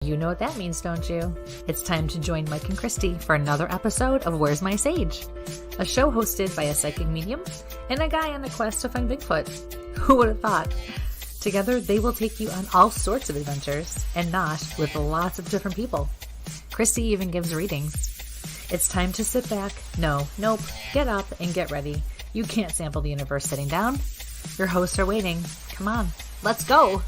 You know what that means, don't you? It's time to join Mike and Kristie for another episode of Where's My Sage? A show hosted by a psychic medium and a guy on a quest to find Bigfoot. Who would have thought? Together, they will take you on all sorts of adventures, and not with lots of different people. Kristie even gives readings. It's time to sit back, get up and get ready. You can't sample the universe sitting down. Your hosts are waiting. Come on, let's go.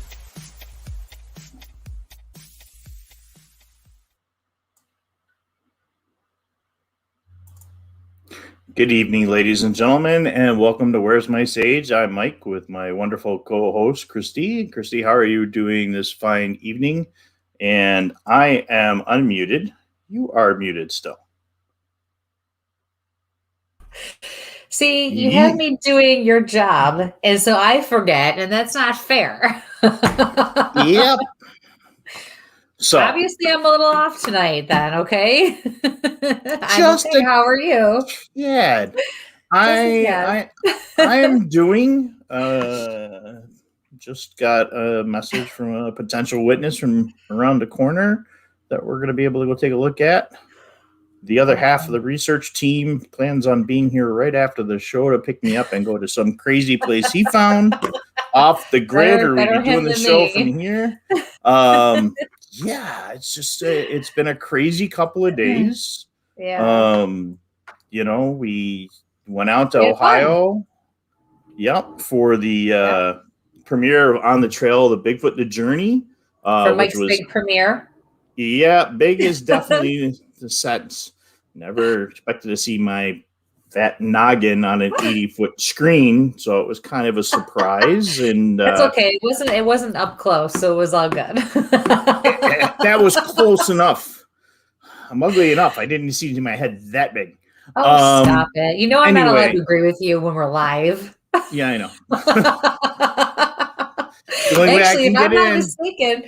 Good evening, ladies and gentlemen, and welcome to Where's My Sage? I'm Mike with my wonderful co-host, Kristie. Kristie, how are you doing this fine evening? And I am unmuted. You are muted still. See, you have me doing your job, and so I forget, and that's not fair. Yep. So obviously, I'm a little off tonight. Then, okay. Just I'm okay. How are you? Yeah, I am doing. Just got a message from a potential witness from around the corner that we're going to be able to go take a look at. The other half of the research team plans on being here right after the show to pick me up and go to some crazy place he found off the grid, or we'll be doing the show from here. Yeah, it's just it's been a crazy couple of days. Yeah. We went out to Ohio. Yep, for the premiere of On the Trail of the Bigfoot the Journey. For Mike's big premiere. Yeah, big is definitely the sense. Never expected to see my fat noggin on an 80-foot screen, so it was kind of a surprise. And that's okay. It wasn't up close, so it was all good. That was close enough. I'm ugly enough. I didn't see my head that big. Oh, stop it! You know I'm not allowed to agree with you when we're live. Yeah, I know. Actually, if I'm not mistaken,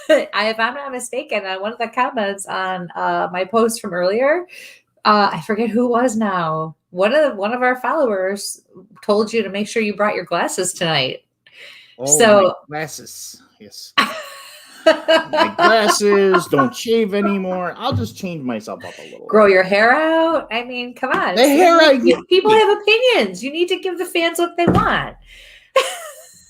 if I'm not mistaken, on one of the comments on my post from earlier, I forget who it was now. One of our followers told you to make sure you brought your glasses tonight. Oh, my glasses. Yes. My glasses, don't shave anymore. I'll just change myself up a little. Grow your hair out. I mean, come on. People have opinions. You need to give the fans what they want.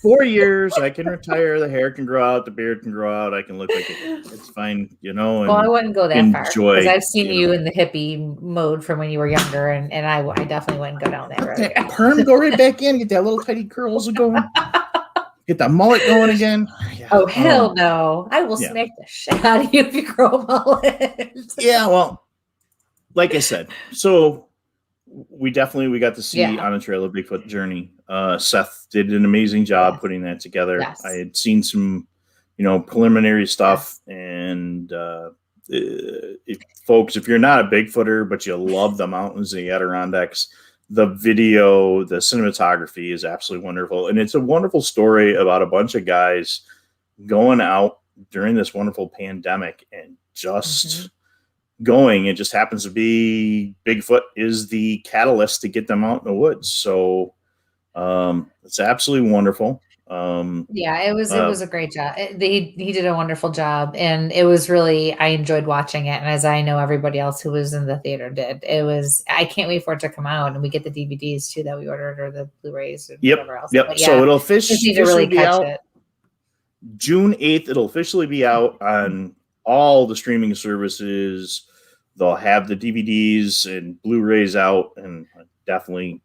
4 years, I can retire. The hair can grow out. The beard can grow out. I can look like it's fine, And well, I wouldn't go that far because I've seen you in the hippie mode from when you were younger, and I definitely wouldn't go down that road. Perm, go right back in. Get that little tiny curls going. Get that mullet going again. Yeah. Oh, hell no. I will smack the shit out of you if you grow a mullet. Yeah, well, like I said, so we got to see On a Trail of Bigfoot Journey. Seth did an amazing job putting that together. Yes. I had seen some, preliminary stuff. And folks, if you're not a Bigfooter, but you love the mountains, the Adirondacks, the video, the cinematography is absolutely wonderful. And it's a wonderful story about a bunch of guys going out during this wonderful pandemic and just going. It just happens to be Bigfoot is the catalyst to get them out in the woods. So it's absolutely wonderful. It was a great job. He did a wonderful job, and it was really, I enjoyed watching it. And as I know everybody else who was in the theater did, I can't wait for it to come out, and we get the DVDs too that we ordered, or the Blu-rays and whatever else. Yep. So it'll officially be out June 8th. It'll officially be out on all the streaming services. They'll have the DVDs and Blu-rays out, and definitely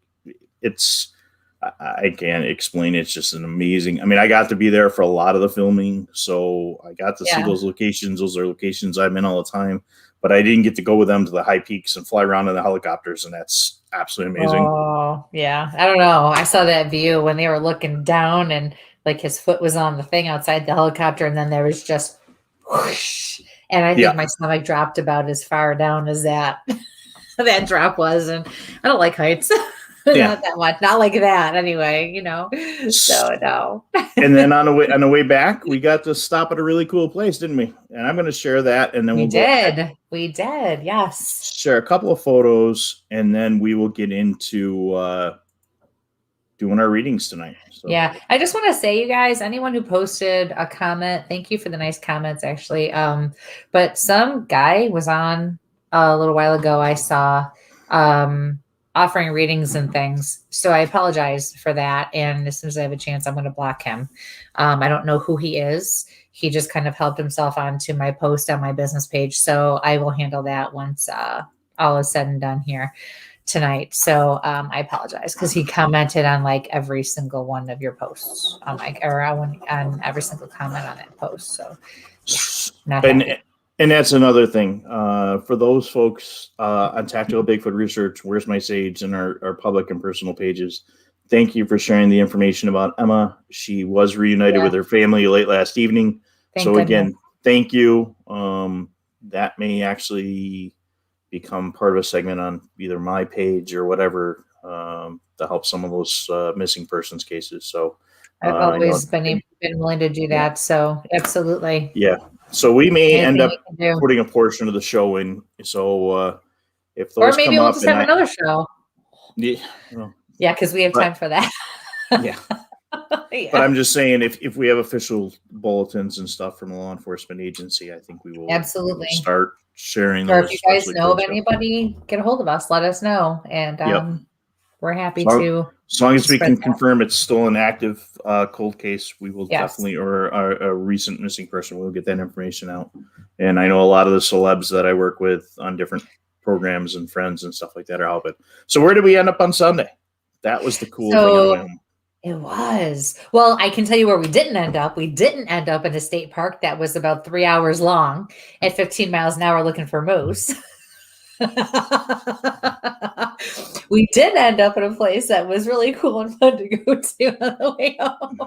I can't explain it. It's just an amazing. I mean, I got to be there for a lot of the filming, so I got to see those locations. Those are locations I'm in all the time, but I didn't get to go with them to the high peaks and fly around in the helicopters, and that's absolutely amazing. Oh, yeah. I don't know. I saw that view when they were looking down, and like his foot was on the thing outside the helicopter, and then there was just whoosh, and I think my stomach dropped about as far down as that drop was, and I don't like heights. Not that much, not like that anyway, so no. And then on the way back, we got to stop at a really cool place, didn't we? And I'm going to share that, and then we did, yes, share a couple of photos, and then we will get into doing our readings tonight. So. Yeah, I just want to say, you guys, anyone who posted a comment, thank you for the nice comments, actually. But some guy was on a little while ago, I saw, offering readings and things. So I apologize for that. And as soon as I have a chance, I'm going to block him. I don't know who he is. He just kind of helped himself onto my post on my business page. So I will handle that once all is said and done here tonight. So I apologize because he commented on like every single one of your posts on on every single comment on that post. So yeah, and that's another thing for those folks on Tactical Bigfoot Research, Where's My Sage, and our public and personal pages. Thank you for sharing the information about Emma. She was reunited with her family late last evening. Thank goodness. Again, thank you. That may actually become part of a segment on either my page or whatever to help some of those missing persons cases. So I've always been willing to do that. Yeah. So absolutely. Yeah. So we may end up putting a portion of the show in. So if those or maybe we'll just have another show. Yeah. Well, yeah, because we have time for that. Yeah. Yeah. But I'm just saying, if we have official bulletins and stuff from a law enforcement agency, I think we will absolutely start sharing those. Or if you guys know of anybody, get a hold of us. Let us know, and we're happy to. As long as we can confirm it's still an active cold case, we will definitely, or a recent missing person, we'll get that information out. And I know a lot of the celebs that I work with on different programs and friends and stuff like that are helping. So where did we end up on Sunday? That was the cool thing on the way home. It was. Well, I can tell you where we didn't end up. We didn't end up in a state park that was about 3 hours long at 15 miles an hour looking for moose. We did end up in a place that was really cool and fun to go to on the way home.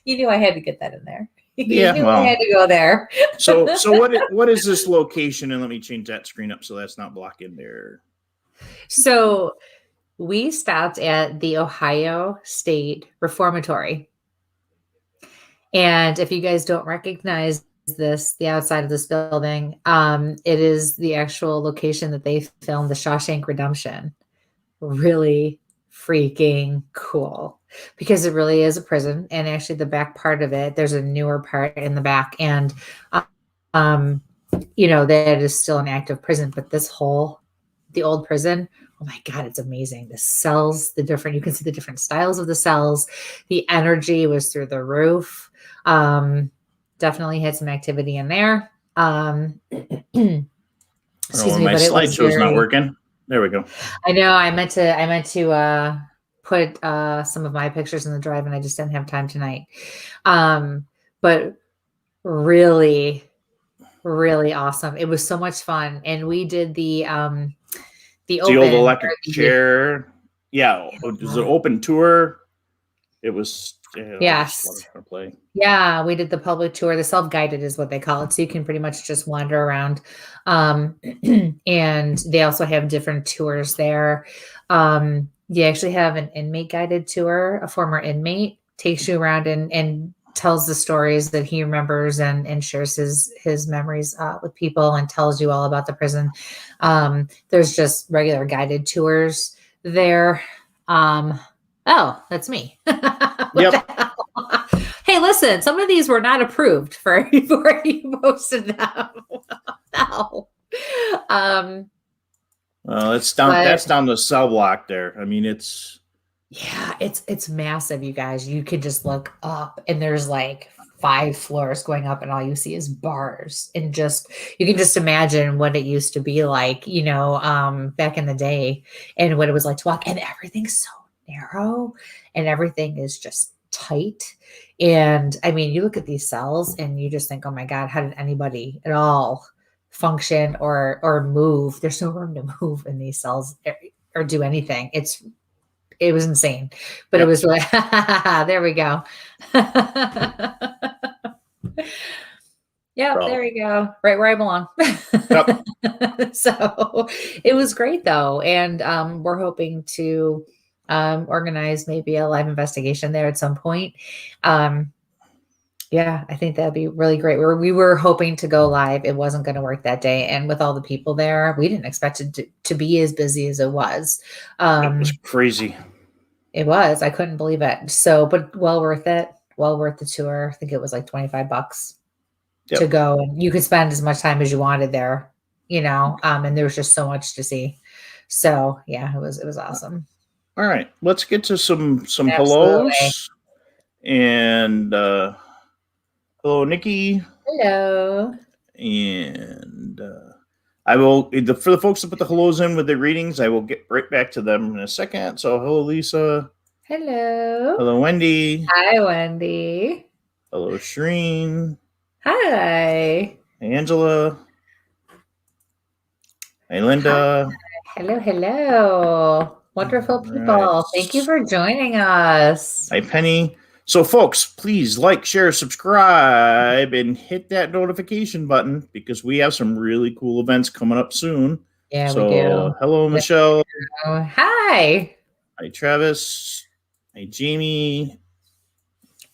You knew I had to get that in there. I had to go there. So what is this location? And let me change that screen up so that's not blocking there. So we stopped at the Ohio State Reformatory. And if you guys don't recognize this, the outside of this building, it is the actual location that they filmed the Shawshank Redemption. Really freaking cool, because it really is a prison. And actually the back part of it, there's a newer part in the back, and that is still an active prison. But the old prison, oh my God, it's amazing. The cells, you can see the different styles of the cells. The energy was through the roof. Definitely had some activity in there. Excuse me, my slideshow's not working. There we go. I know. I meant to put some of my pictures in the drive, and I just didn't have time tonight. But really, really awesome. It was so much fun, and we did the old electric chair. Yeah, it was an open tour. It was. Yes. Yeah, we did the public tour. The self-guided is what they call it. So you can pretty much just wander around. And they also have different tours there. You actually have an inmate guided tour. A former inmate takes you around and tells the stories that he remembers and shares his memories with people and tells you all about the prison. There's just regular guided tours there. Oh, that's me. Yep. Hey, listen, some of these were not approved before you posted them. No. That's down the cell block there. I mean, it's massive, you guys. You can just look up and there's like 5 floors going up and all you see is bars, and you can just imagine what it used to be like, back in the day, and what it was like to walk, and everything's so narrow and everything is just tight. And I mean, you look at these cells and you just think, oh my God, how did anybody at all function or move? There's no room to move in these cells or do anything. It was insane, but It was really, there we go. Yeah, there we go. Right where I belong. Yep. So it was great though. And we're hoping to organize maybe a live investigation there at some point. Yeah, I think that'd be really great. We were hoping to go live. It wasn't going to work that day. And with all the people there, we didn't expect it to be as busy as it was. It was crazy. It was. I couldn't believe it. So, but well worth it. Well worth the tour. I think it was like $25 to go, and you could spend as much time as you wanted there, and there was just so much to see. So yeah, it was awesome. All right, let's get to some Absolutely. hellos. And hello, Nikki. Hello. And I will, for the folks that put the hellos in with their readings, I will get right back to them in a second. So hello, Lisa. Hello. Hello, Wendy. Hi, Wendy. Hello, Shreen. Hi. Angela. Hey, Linda. Hi. Hello. Wonderful people. Right. Thank you for joining us. Hi, Penny. So, folks, please like, share, subscribe, and hit that notification button because we have some really cool events coming up soon. Yeah, we do. Hello, Michelle. Hi. Hi, Travis. Hi, Jamie.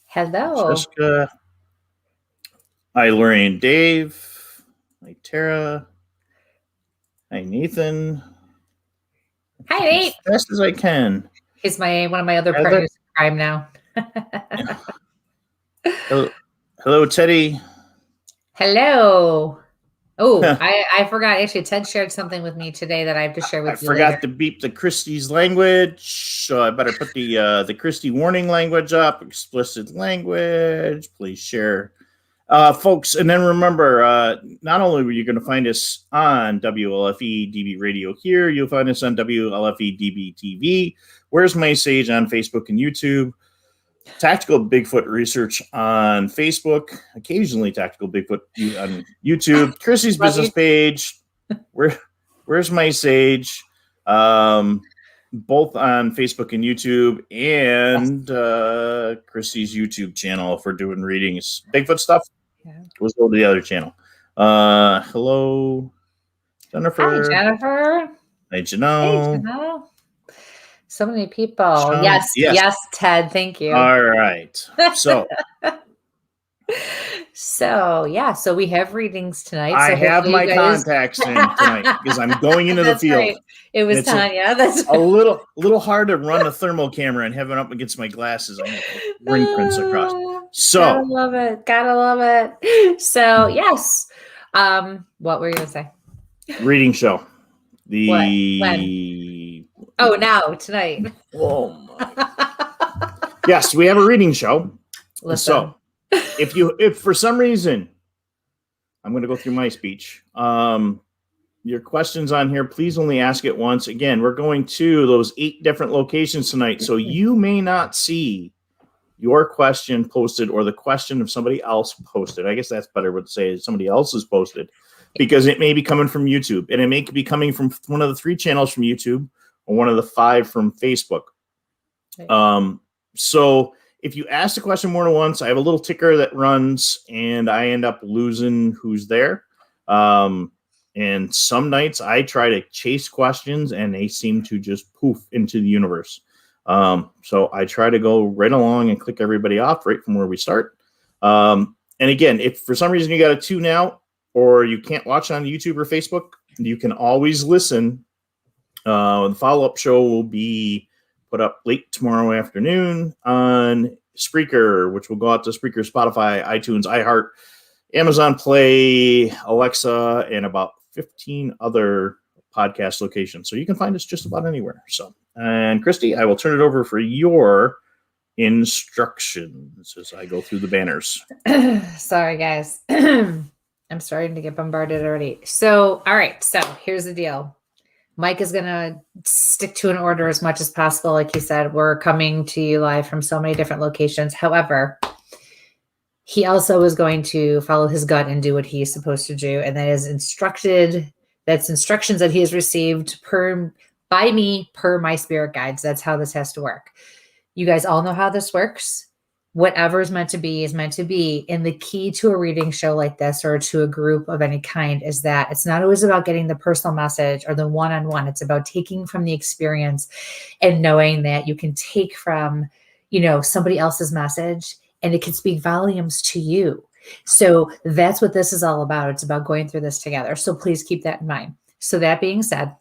Hello. Jessica. Hi, Lorraine, Dave. Hi, Tara. Hi, Nathan. Hi, Nate. As fast as I can. He's one of my other partners in crime now. Hello, Teddy. Hello. Oh, I forgot. Actually, Ted shared something with me today that I have to share with you. I forgot to beep the Kristie's language, so I better put the Kristie warning language up. Explicit language. Please share. Folks, and then remember, not only are you going to find us on WLFE DB Radio here, you'll find us on WLFE DB TV, Where's My Sage on Facebook and YouTube, Tactical Bigfoot Research on Facebook, occasionally Tactical Bigfoot on YouTube, Kristie's business page, Where's My Sage, both on Facebook and YouTube, and Kristie's YouTube channel for doing readings. Bigfoot stuff. Yeah. Let's go to the other channel. Hello, Jennifer. Hi, Jennifer. Hey, Janelle. Hey, Janelle. So many people. Yes, Ted. Thank you. All right. So. So we have readings tonight. I have my contacts in tonight because I'm going into the field. Right. It was Tanya. That's a little hard to run a thermal camera and have it up against my glasses. I have ring prints across. So gotta love it. So yes. What were you gonna say? Reading show. When? Oh, now tonight. Oh my. Yes, we have a reading show. Listen. So if for some reason I'm going to go through my speech, your questions on here, please only ask it once. Again, we're going to those 8 different locations tonight, so you may not see your question posted or the question of somebody else posted. I guess that's better to say somebody else is posted because it may be coming from YouTube and it may be coming from one of the 3 channels from YouTube or one of the 5 from Facebook. So if you ask the question more than once, I have a little ticker that runs and I end up losing who's there. And some nights I try to chase questions and they seem to just poof into the universe. So I try to go right along and click everybody off right from where we start. And again, if for some reason you got to tune out or you can't watch on YouTube or Facebook, you can always listen. The follow-up show will be put up late tomorrow afternoon on Spreaker, which will go out to Spreaker, Spotify, iTunes, iHeart, Amazon Play, Alexa, and about 15 other podcast locations. So you can find us just about anywhere. So, and Kristie, I will turn it over for your instructions as I go through the banners. Sorry, guys. I'm starting to get bombarded already. So, all right. So here's the deal. Mike is going to stick to an order as much as possible. Like he said, we're coming to you live from so many different locations. However, he also is going to follow his gut and do what he's supposed to do. And that is that's instructions that he has received by me per my spirit guides. That's how this has to work. You guys all know how this works. Whatever is meant to be is meant to be. And the key to a reading show like this or to a group of any kind is that it's not always about getting the personal message or the one-on-one. It's about taking from the experience and knowing that you can take from, somebody else's message and it can speak volumes to you. So that's what this is all about. It's about going through this together. So please keep that in mind. So that being said,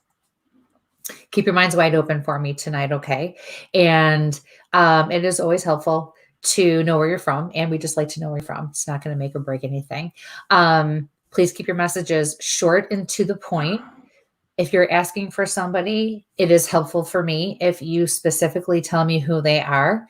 keep your minds wide open for me tonight, okay? And it is always helpful to know where you're from, and we just like to know where you're from. It's not going to make or break anything. Please keep your messages short and to the point. If you're asking for somebody, it is helpful for me if you specifically tell me who they are.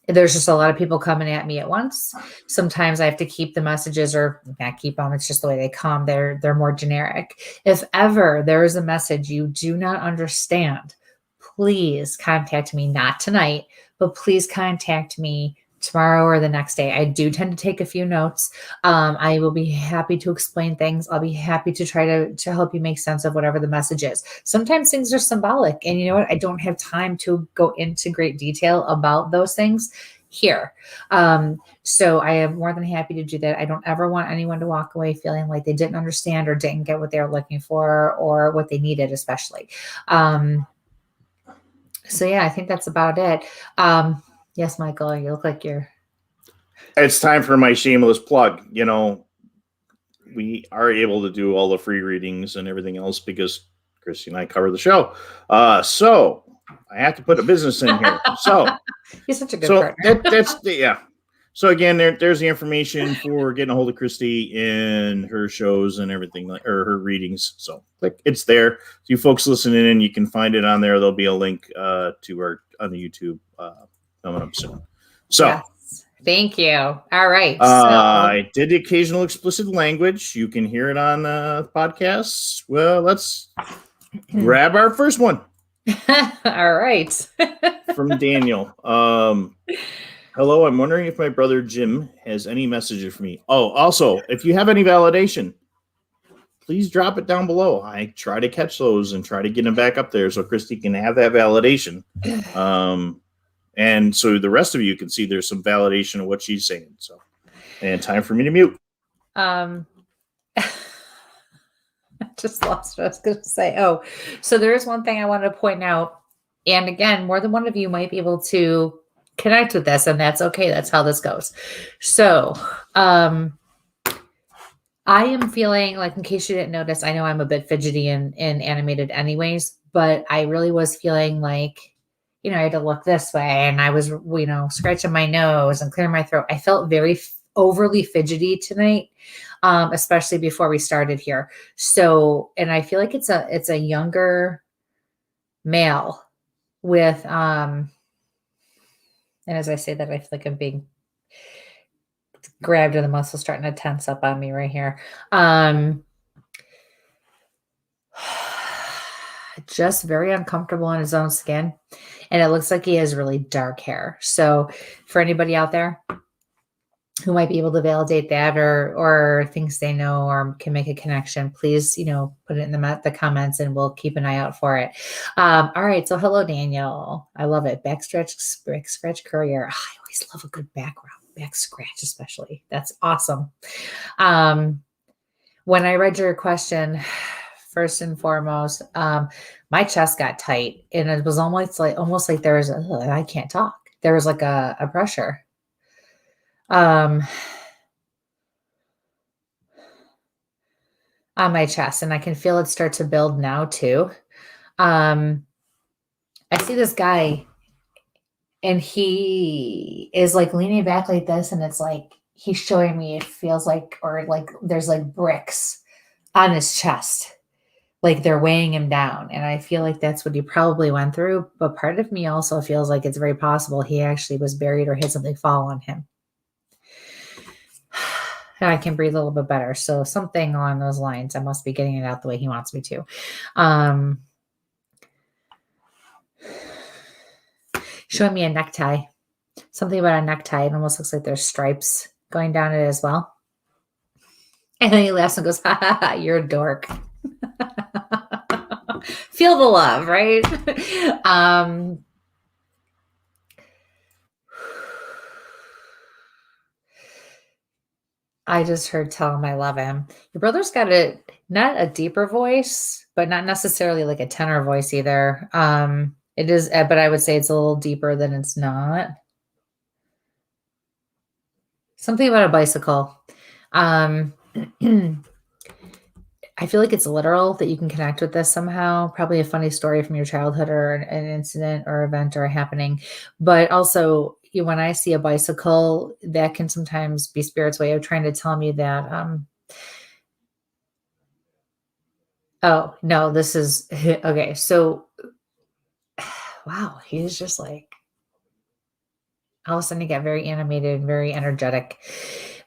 There's just a lot of people coming at me at once. Sometimes I have to keep the messages, or not keep them. It's just the way they come. They're more generic. If ever there is a message you do not understand, please contact me. Not tonight, but please contact me tomorrow or the next day. I do tend to take a few notes. I will be happy to explain things. I'll be happy to try to help you make sense of whatever the message is. Sometimes things are symbolic, and you know what? I don't have time to go into great detail about those things here. So I am more than happy to do that. I don't ever want anyone to walk away feeling like they didn't understand or didn't get what they were looking for or what they needed, especially. So yeah, I think that's about it. Yes, Michael, you look like you're. It's time for my shameless plug. You know, we are able to do all the free readings and everything else because Kristie and I cover the show. So I have to put a business in here. So you're such a good partner. That's yeah. So again, there's the information for getting a hold of Kristie and her shows and everything, or her readings. So it's there. So you folks listening in, you can find it on there. There'll be a link to her on the YouTube coming up soon. So yes. Thank you. All right. I did the occasional explicit language. You can hear it on podcasts. Well, let's grab our first one. All right. From Daniel. Hello, I'm wondering if my brother Jim has any messages for me. Oh, also, if you have any validation, please drop it down below. I try to catch those and try to get them back up there so Kristie can have that validation. And so the rest of you can see there's some validation of what she's saying. So, and time for me to mute. I just lost what I was going to say. Oh, so there is one thing I wanted to point out. And again, more than one of you might be able to connect with this, and that's okay. That's how this goes. So, I am feeling like, in case you didn't notice, I know I'm a bit fidgety and animated anyways, but I really was feeling like, I had to look this way, and I was, scratching my nose and clearing my throat. I felt very overly fidgety tonight, especially before we started here. So, and I feel like it's a younger male with, and as I say that, I feel like I'm being grabbed and the muscle starting to tense up on me right here. Just very uncomfortable in his own skin. And it looks like he has really dark hair. So for anybody out there who might be able to validate that or thinks they know or can make a connection, please, put it in the comments and we'll keep an eye out for it. All right. So hello, Daniel. I love it. Back scratch courier. I always love a good background. Back scratch, especially. That's awesome. When I read your question, first and foremost, my chest got tight, and it was almost like there was I can't talk. There was like a pressure. On my chest, and I can feel it start to build now too. I see this guy, and he is like leaning back like this, and it's like he's showing me, it feels like, or like there's like bricks on his chest, like they're weighing him down. And I feel like that's what he probably went through. But part of me also feels like it's very possible he actually was buried or had something fall on him. And I can breathe a little bit better. So something along those lines. I must be getting it out the way he wants me to. Showing me a necktie. Something about a necktie. It almost looks like there's stripes going down it as well. And then he laughs and goes, ha ha ha, you're a dork. Feel the love, right? I just heard tell him I love him. Your brother's got not a deeper voice, but not necessarily like a tenor voice either. It is, but I would say it's a little deeper than it's not. Something about a bicycle. I feel like it's literal that you can connect with this somehow. Probably a funny story from your childhood or an incident or event or a happening. But also, when I see a bicycle, that can sometimes be Spirit's way of trying to tell me that, oh, no, this is, okay. So, wow, he's just like, all of a sudden he got very animated, very energetic,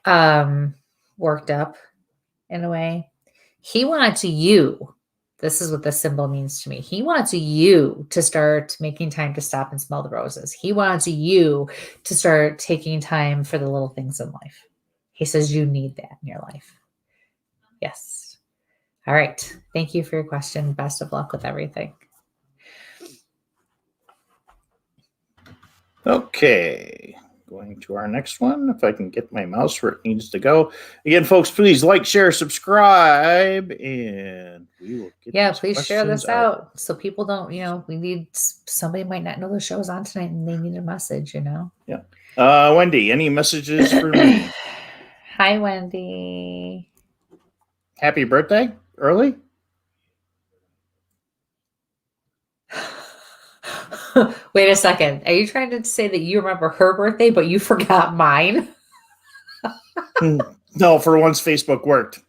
worked up in a way. He wanted you. This is what the symbol means to me. He wants you to start making time to stop and smell the roses. He wants you to start taking time for the little things in life. He says you need that in your life. Yes. All right. Thank you for your question. Best of luck with everything. Okay. Going to our next one, if I can get my mouse where it needs to go. Again, folks, please like, share, subscribe, and we will get please share this out so people don't, we need, somebody might not know the show's on tonight and they need a message, Yeah. Wendy, any messages for me? Hi, Wendy. Happy birthday early? Wait a second. Are you trying to say that you remember her birthday, but you forgot mine? No, for once Facebook worked.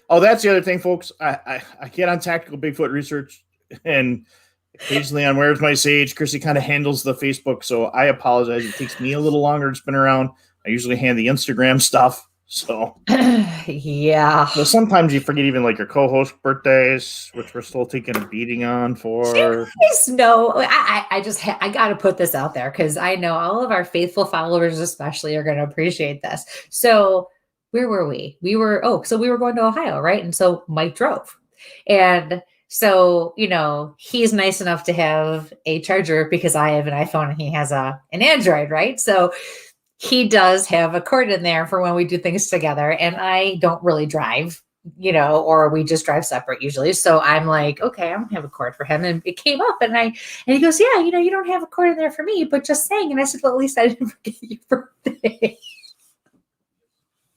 Oh, that's the other thing, folks. I get on Tactical Bigfoot Research, and occasionally on Where's My Sage, Kristie kind of handles the Facebook, so I apologize. It takes me a little longer to spin around. I usually hand the Instagram stuff, so yeah. So sometimes you forget even like your co-host birthdays, which we're still taking a beating on for. You guys know, I got to put this out there because I know all of our faithful followers, especially, are going to appreciate this. So where were we? We were going to Ohio, right? And so Mike drove, and so he's nice enough to have a charger because I have an iPhone and he has an Android, right? So he does have a cord in there for when we do things together, and I don't really drive, or we just drive separate usually. So I'm like, okay, I'm gonna have a cord for him. And it came up and he goes, yeah, you don't have a cord in there for me, but just saying. And I said, well, at least I didn't forget your birthday.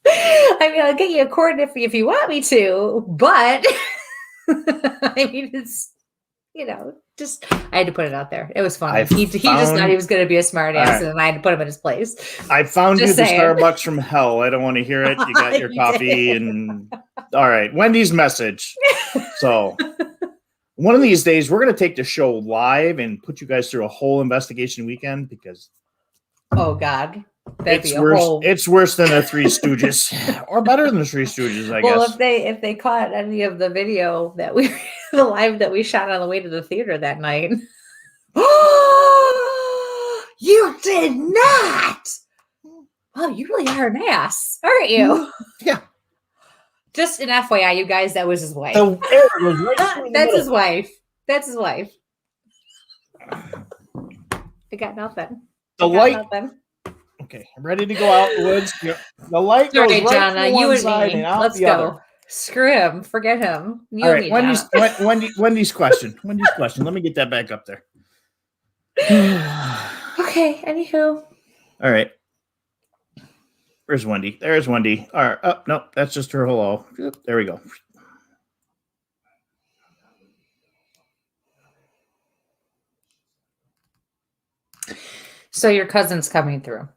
I mean, I'll get you a cord if you want me to, but I mean, it's, just, I had to put it out there. It was fun. He just thought he was going to be a smart ass, and I had to put him in his place. I found just you the Starbucks from hell. I don't want to hear it. You got your coffee and all right. Wendy's message. So one of these days we're going to take the show live and put you guys through a whole investigation weekend because oh God. It's worse than the Three Stooges, or better than the Three Stooges, I guess. Well, if they caught any of the video that the live that we shot on the way to the theater that night. You did not. Oh, you really are an ass, aren't you? Yeah. Just an FYI, you guys, that was his wife. That's his wife. That's his wife. I got nothing. Nothing. Okay, I'm ready to go out in the woods. The light goes right Jonna, to one side and out let's the go. other. Screw him. Forget him. All right, Wendy's question. Wendy's question. Let me get that back up there. Okay, anywho. All right. Where's Wendy? There's Wendy. All right. Oh, no, that's just her hello. There we go. So your cousin's coming through.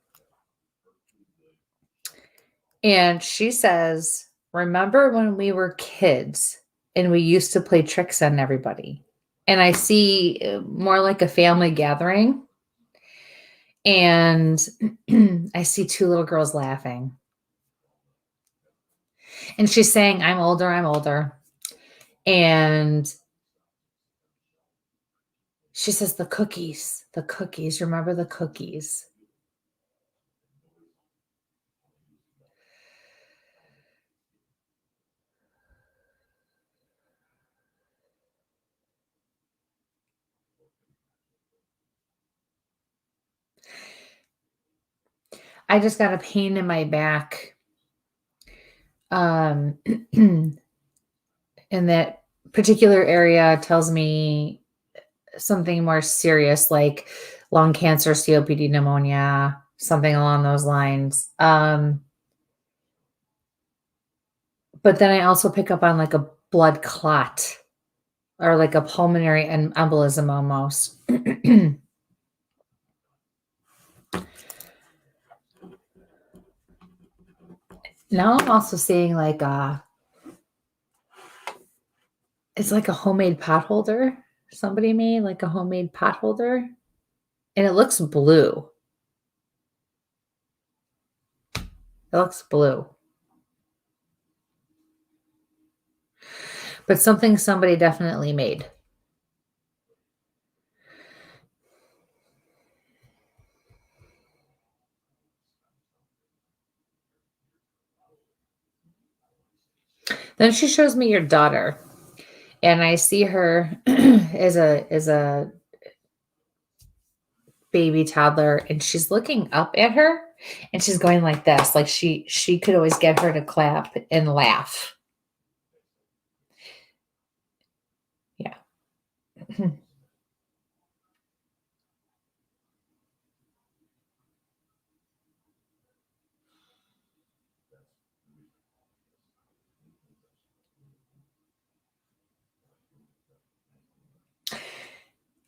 And she says, remember when we were kids and we used to play tricks on everybody? And I see more like a family gathering. And I see two little girls laughing. And she's saying, I'm older. And she says, the cookies, remember the cookies? I just got a pain in my back. In that particular area tells me something more serious, like lung cancer, COPD, pneumonia, something along those lines. But But then I also pick up on like a blood clot or like a pulmonary embolism almost. Now I'm also seeing like it's like a homemade pot holder. Somebody made like a homemade pot holder and it looks blue. It looks blue. But something somebody definitely made. Then she shows me your daughter, and I see her as a baby toddler, and she's looking up at her, and she's going like this, like she could always get her to clap and laugh. Yeah.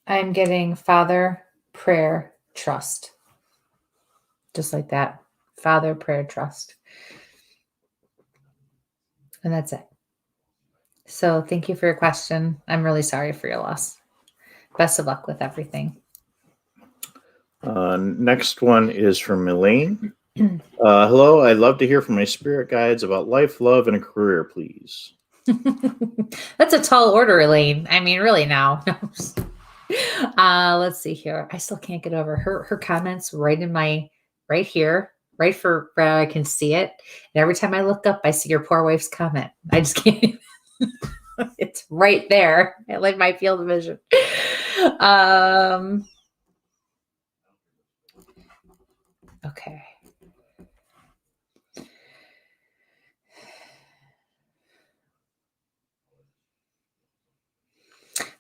I'm getting Father, prayer, trust. Just like that. Father, prayer, trust. And that's it. So thank you for your question. I'm really sorry for your loss. Best of luck with everything. Next one is from Elaine. Hello, I'd love to hear from my spirit guides about life, love, and a career, please. That's a tall order, Elaine. I mean, really now. Let's see here. I still can't get over her comments right here, right for where I can see it. And every time I look up, I see your poor wife's comment. I just can't. It's right there. I like my field of vision. Okay.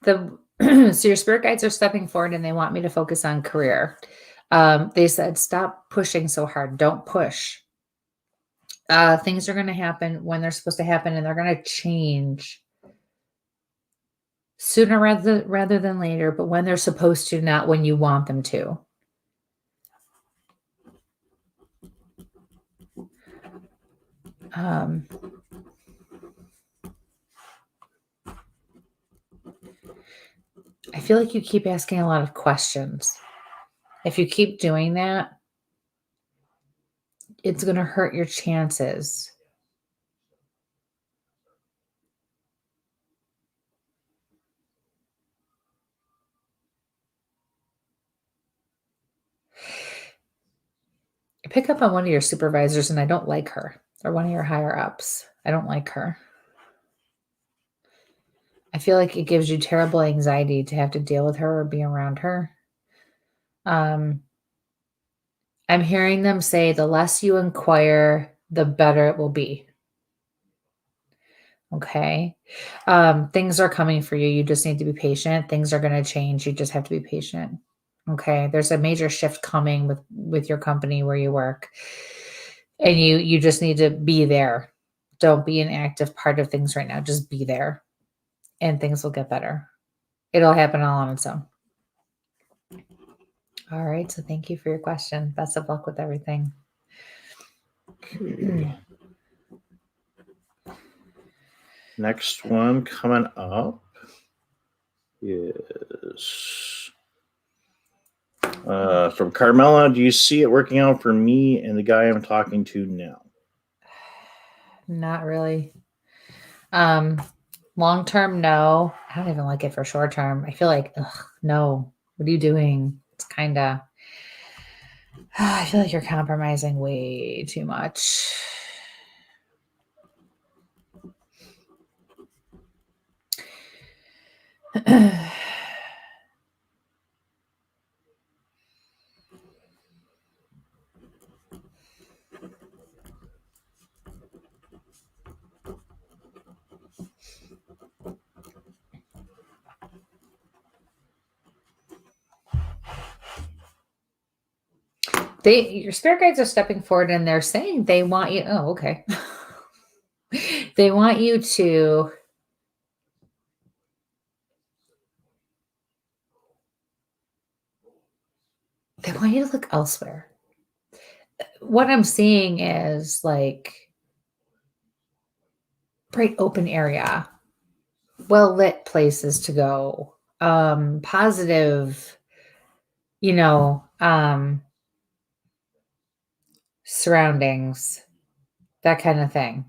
So your spirit guides are stepping forward and they want me to focus on career. They said, stop pushing so hard. Don't push. Things are going to happen when they're supposed to happen, and they're going to change sooner rather than later, but when they're supposed to, not when you want them to. I feel like you keep asking a lot of questions. If you keep doing that, it's going to hurt your chances. I pick up on one of your supervisors and I don't like her, or one of your higher ups. I don't like her. I feel like it gives you terrible anxiety to have to deal with her or be around her. I'm hearing them say the less you inquire, the better it will be. Okay. Things are coming for you. You just need to be patient. Things are going to change. You just have to be patient. Okay. There's a major shift coming with your company where you work. And you just need to be there. Don't be an active part of things right now. Just be there. And things will get better. It'll happen all on its own. All right. So thank you for your question. Best of luck with everything. Next one coming up is from Carmela. Do you see it working out for me and the guy I'm talking to now? Not really. Long term, no. I don't even like it for short term. I feel like, no. What are you doing? It's kind of, I feel like you're compromising way too much. Your spirit guides are stepping forward and they're saying they want you. Oh, okay. They want you to look elsewhere. What I'm seeing is like bright open area, well lit places to go, positive, surroundings, that kind of thing.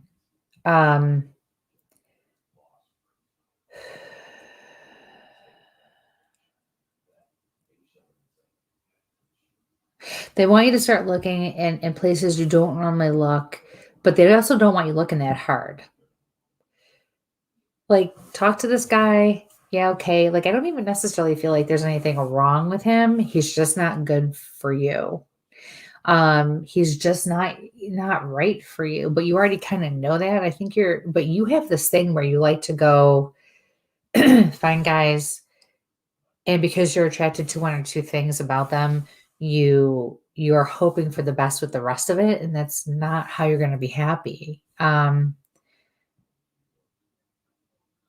They want you to start looking in places you don't normally look, but they also don't want you looking that hard. Like, talk to this guy. Yeah, okay. Like, I don't even necessarily feel like there's anything wrong with him. He's just not good for you. He's just not right for you, but you already kind of know that. I think but you have this thing where you like to go find guys, and because you're attracted to one or two things about them, you are hoping for the best with the rest of it, and that's not how you're going to be happy.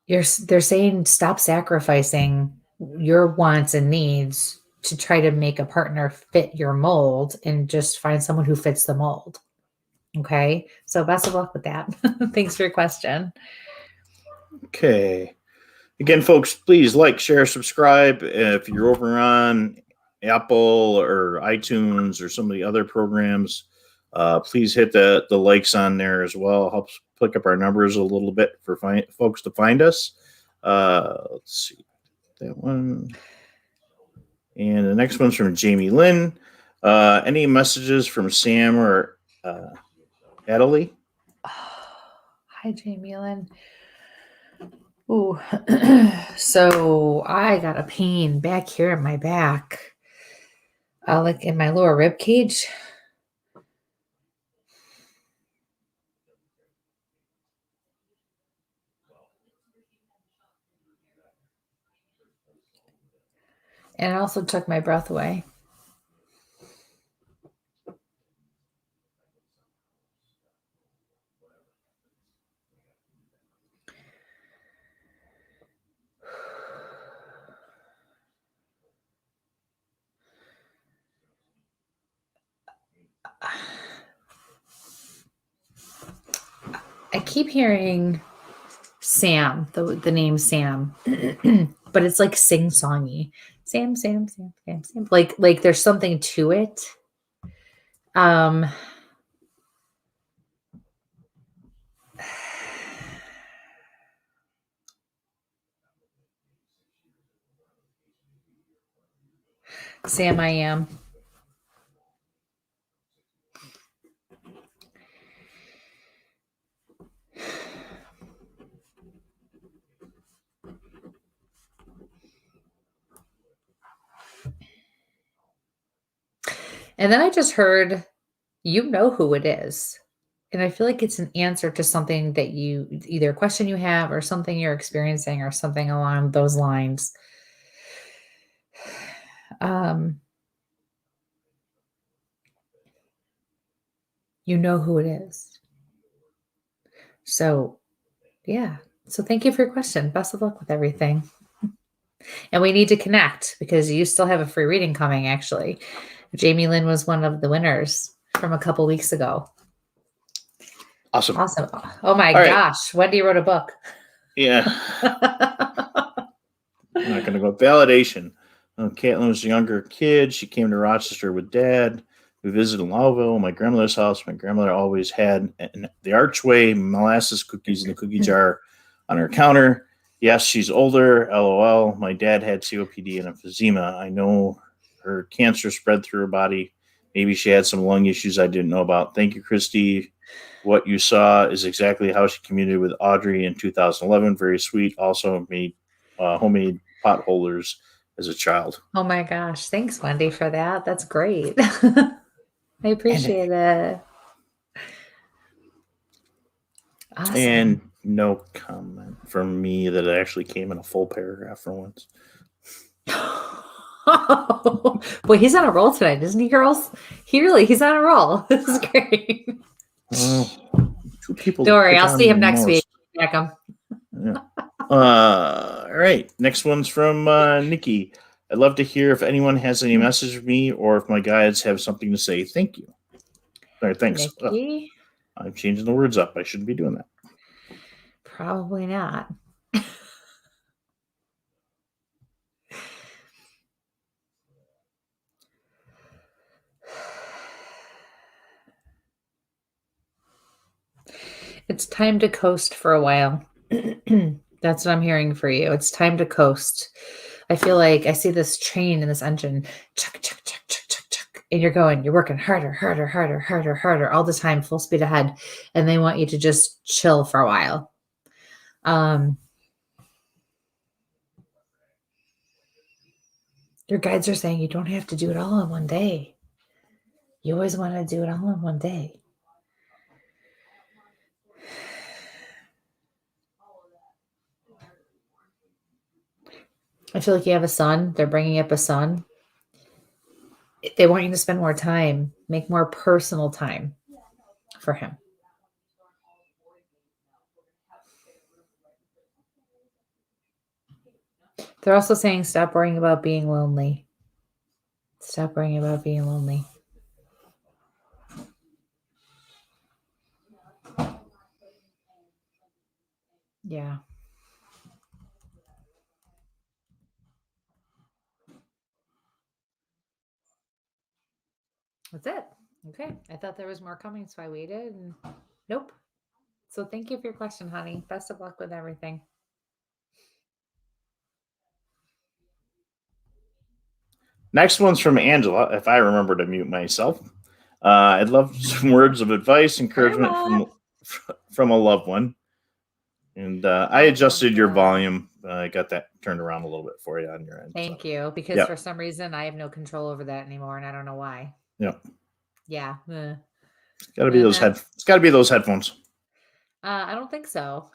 They're saying stop sacrificing your wants and needs to try to make a partner fit your mold, and just find someone who fits the mold. Okay. So best of luck with that. Thanks for your question. Okay. Again, folks, please like, share, subscribe. If you're over on Apple or iTunes or some of the other programs, please hit the likes on there as well. It helps pick up our numbers a little bit for folks to find us. Let's see that one. And the next one's from Jamie Lynn. Any messages from Sam or Adelie? Hi, Jamie Lynn. Ooh, so I got a pain back here in my back, like in my lower rib cage. And it also took my breath away. I keep hearing Sam, the name Sam, but it's like sing-songy. Sam, Sam, Sam, Sam, Sam. Like there's something to it. Sam, I am. And then I just heard, you know who it is. And I feel like it's an answer to something that either a question you have or something you're experiencing or something along those lines. You know who it is. So, yeah. So thank you for your question. Best of luck with everything. And we need to connect because you still have a free reading coming, actually. Jamie Lynn was one of the winners from a couple weeks ago. Awesome. Oh my gosh. Right. Wendy wrote a book. Yeah. I'm not going to go. Validation. Caitlin was a younger kid. She came to Rochester with Dad. We visited Lowville, my grandmother's house. My grandmother always had the archway molasses cookies in the cookie jar on her counter. Yes, she's older. LOL. My dad had COPD and emphysema. I know her cancer spread through her body. Maybe she had some lung issues I didn't know about. Thank you, Kristie. What you saw is exactly how she communicated with Audrey in 2011. Very sweet. Also made homemade pot holders as a child. Oh my gosh. Thanks, Wendy, for that. That's great. I appreciate it. Awesome. And no comment from me that it actually came in a full paragraph for once. Boy, he's on a roll tonight, isn't he, girls? He's on a roll. This is great. Two people. Don't worry, I'll see him next week. Check them. Yeah. All right. Next one's from Nikki. I'd love to hear if anyone has any message for me or if my guides have something to say. Thank you. All right, thanks. Nikki? I'm changing the words up. I shouldn't be doing that. Probably not. It's time to coast for a while. That's what I'm hearing for you. It's time to coast. I feel like I see this train and this engine, chuck, chuck, chuck, chuck, chuck, chuck, and you're working harder, harder, harder, harder, harder all the time, full speed ahead, and they want you to just chill for a while. Your guides are saying you don't have to do it all in one day. You always want to do it all in one day. I feel like you have a son. They're bringing up a son. They want you to spend more time, make more personal time for him. They're also saying stop worrying about being lonely. Stop worrying about being lonely. Yeah. That's it. Okay. I thought there was more coming, so I waited and nope. So thank you for your question, honey. Best of luck with everything. Next one's from Angela, if I remember to mute myself. I'd love some words of advice, encouragement from a loved one. And I adjusted your volume. I got that turned around a little bit for you on your end. Thank you. Because for some reason, I have no control over that anymore, and I don't know why. Yep. Yeah. It's got to be those It's got to be those headphones. I don't think so.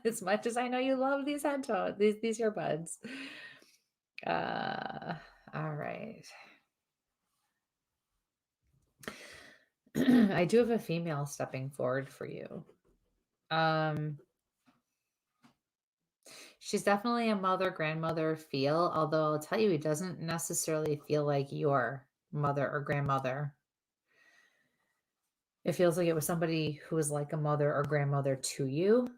As much as I know you love these headphones, these earbuds. All right. I do have a female stepping forward for you. She's definitely a mother, grandmother feel, although I'll tell you, it doesn't necessarily feel like your mother or grandmother. It feels like it was somebody who was like a mother or grandmother to you.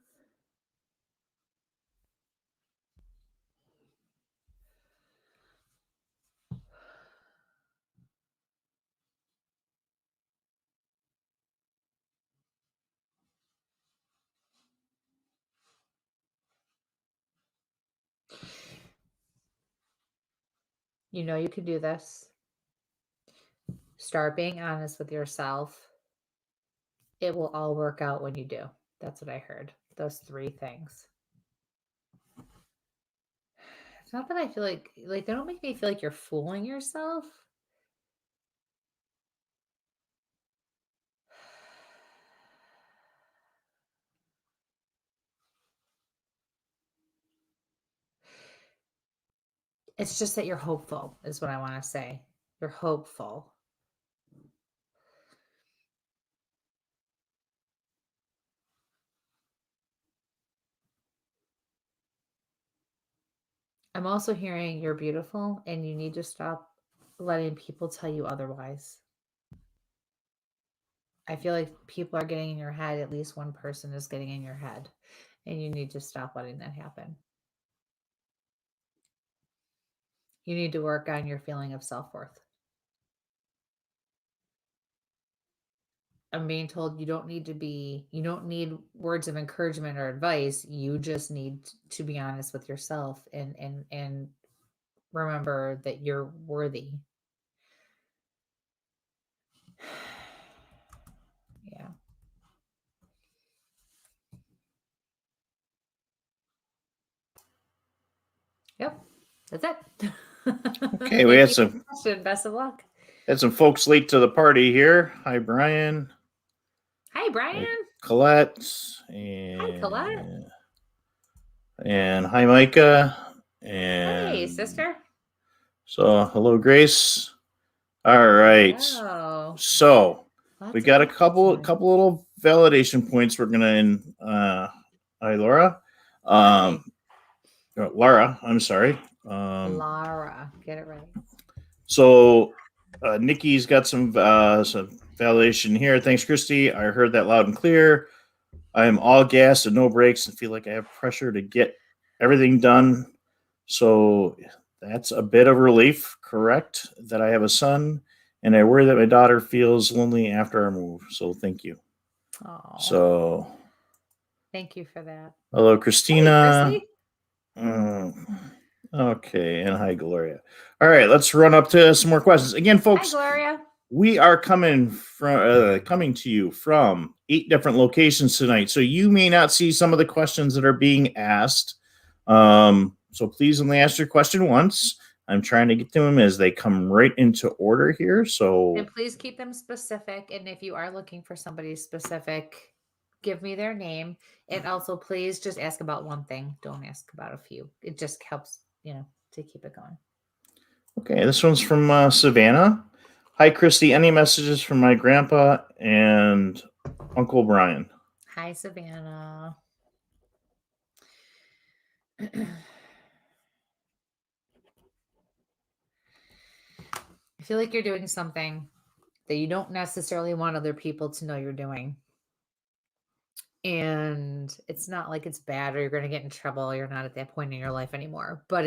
You know you can do this. Start being honest with yourself. It will all work out when you do. That's what I heard. Those 3 things. It's not that I feel like they don't make me feel like you're fooling yourself. It's just that you're hopeful is what I want to say. You're hopeful. I'm also hearing you're beautiful and you need to stop letting people tell you otherwise. I feel like people are getting in your head. At least one person is getting in your head, and you need to stop letting that happen. You need to work on your feeling of self-worth. I'm being told you don't need words of encouragement or advice. You just need to be honest with yourself and remember that you're worthy. Yeah. Yep. That's it. Okay, we had some best of luck. Had some folks late to the party here. Hi, Brian. Hi, Brian. Hi, Colette. And hi, Colette. And hi, Micah. And hey, sister. So, hello, Grace. All right. Wow. So, we got a couple little validation points we're gonna Laura. Lara, I'm sorry. Lara, get it right. So Nikki's got some validation here. Thanks, Kristie. I heard that loud and clear. I am all gas and no brakes and feel like I have pressure to get everything done. So that's a bit of relief, correct? That I have a son, and I worry that my daughter feels lonely after our move. So thank you. Aww. So thank you for that. Hello, Christina. Hey, okay, and hi, Gloria. All right, let's run up to some more questions. Again, folks, hi, Gloria. We are coming to you from 8 different locations tonight, so you may not see some of the questions that are being asked. So please only ask your question once. I'm trying to get to them as they come right into order here. So and please keep them specific. And if you are looking for somebody specific, give me their name. And also, please just ask about one thing. Don't ask about a few. It just helps, to keep it going. Okay, this one's from Savannah. Hi, Kristie. Any messages from my grandpa and Uncle Brian? Hi, Savannah. I feel like you're doing something that you don't necessarily want other people to know you're doing. And it's not like it's bad or you're going to get in trouble. You're not at that point in your life anymore. But